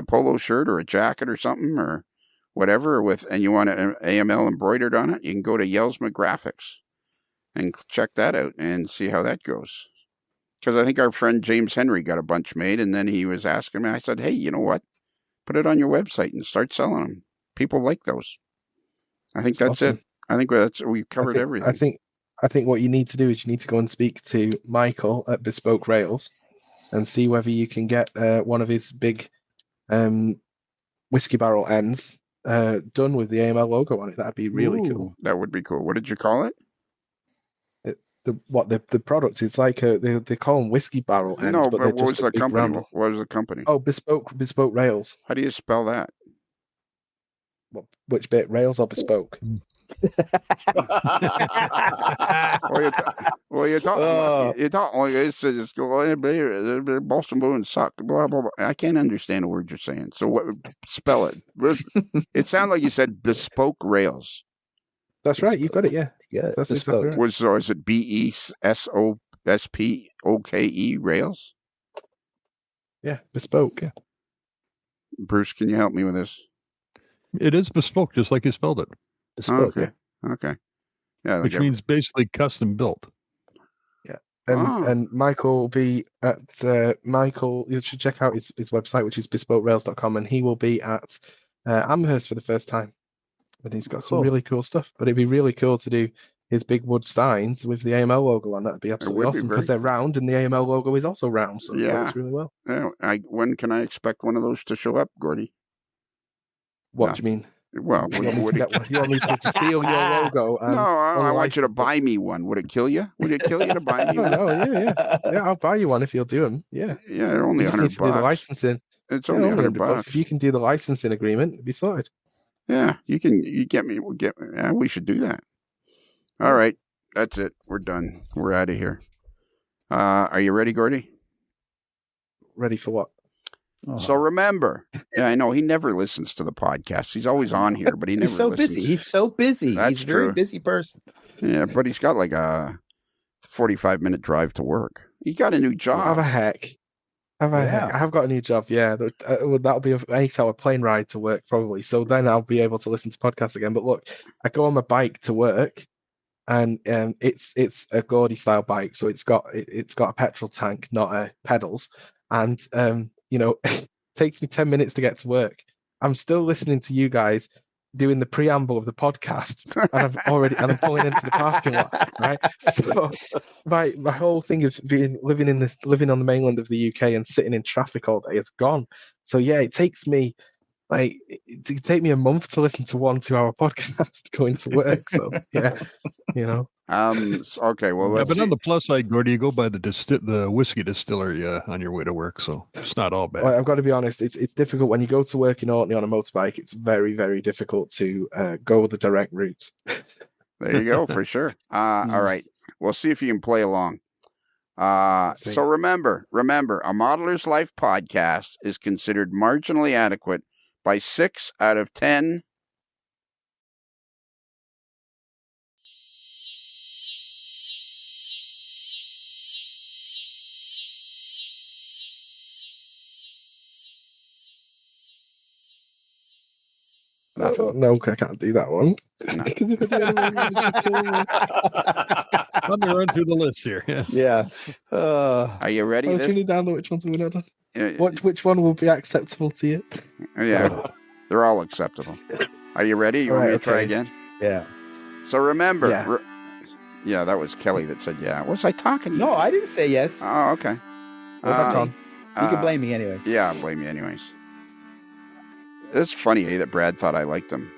polo shirt or a jacket or something or whatever and you want an AML embroidered on it, you can go to Yelsma Graphics and check that out and see how that goes. Because I think our friend James Henry got a bunch made, and then he was asking me, I said, hey, you know what? Put it on your website and start selling them. People like those. I think that's awesome. It. I think we've covered everything. I think what you need to do is you need to go and speak to Michael at Bespoke Rails and see whether you can get one of his big whiskey barrel ends done with the AML logo on it. That'd be really cool. That would be cool. What did you call it? The product is like they call them whiskey barrel ends. No, but what was the company? What was the company? Oh, Bespoke Rails. How do you spell that? Which bit? Rails or Bespoke? You talk like it's Boston Blue and suck. Blah blah blah. I can't understand the word you're saying. So what? Spell it. It sounded like you said Bespoke Rails. That's right. You got it. Yeah. That's exactly right. Is it BESOSPOKE Rails? Yeah, Bespoke. Yeah. Bruce, can you help me with this? It is bespoke, just like you spelled it. Bespoke. Okay. Okay. Yeah. Which means basically custom built. Yeah. And Michael will be at Michael. You should check out his website, which is bespokerails.com, and he will be at Amherst for the first time. And he's got some really cool stuff. But it'd be really cool to do his big wood signs with the AML logo on. That'd be absolutely awesome because they're round and the AML logo is also round. So it works really well. When can I expect one of those to show up, Gordy? What do you mean? Well, you want me to steal your logo? And I want you to buy me one. Would it kill you? Would it kill you to buy me one? Yeah. I'll buy you one if you'll do them. Yeah. Yeah, they're only $100. Do the licensing. It's only $100. If you can do the licensing agreement, it'd be sorted. Yeah, you can. You get me. We should do that. All right, that's it. We're done. We're out of here. Are you ready, Gordy? Ready for what? So remember, I know he never listens to the podcast. He's always on here, but he never. He's so listens. busy. He's so busy. That's He's a very true. busy person. Yeah, but he's got like a 45-minute drive to work. He got a new job. Have a heck. I have got a new job. Yeah, that'll be an 8-hour plane ride to work probably. So then I'll be able to listen to podcasts again. But look, I go on my bike to work, and it's a Gordy style bike, so it's got a petrol tank, not pedals, and it takes me 10 minutes to get to work. I'm still listening to you guys doing the preamble of the podcast, and I'm pulling into the parking lot, right? So my whole thing of living on the mainland of the UK and sitting in traffic all day is gone. So yeah, it takes me a month to listen to 1 2-hour podcast going to work. So yeah, Okay, well, but on the plus side, Gordy, you go by the whiskey distillery on your way to work, so it's not all bad. Well, I've got to be honest, it's difficult when you go to work in Orkney on a motorbike. It's very, very difficult to go the direct route. There you go, for sure. All right, we'll see if you can play along. So remember, a Modeler's Life podcast is considered marginally adequate by 6 out of 10. No, I can't do that one. Let me run through the list here. Yeah. Are you ready? Can you download which ones we not done? Which one will be acceptable to you? Yeah, they're all acceptable. Are you ready? You want me to try again? Yeah. So remember, that was Kelly that said yeah. Was I talking to you? No, I didn't say yes. Oh, okay. You can blame me anyway. Yeah, I'll blame you anyways. It's funny that Brad thought I liked him.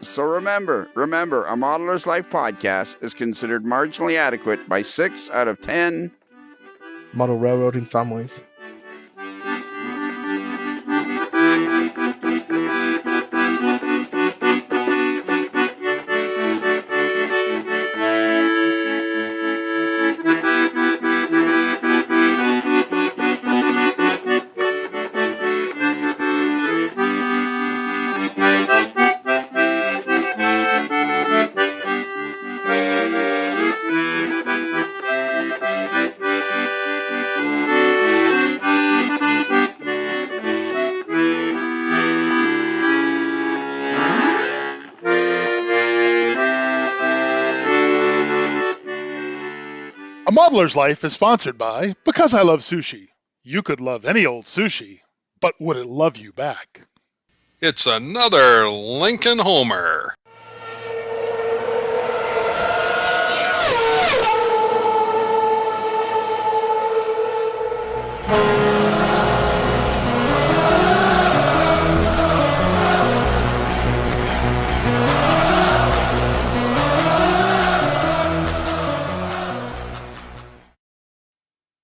So remember, a Modeler's Life podcast is considered marginally adequate by 6 out of 10 model railroading families. A Modeler's Life is sponsored by Because I Love Sushi. You could love any old sushi, but would it love you back? It's another Lincoln Homer.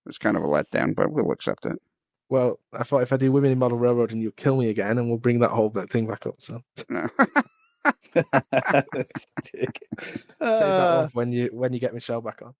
It's kind of a letdown, but we'll accept it. Well, I thought if I do Women in Model Railroading, you'll kill me again, and we'll bring that whole thing back up. So save that off when you get Michelle back on.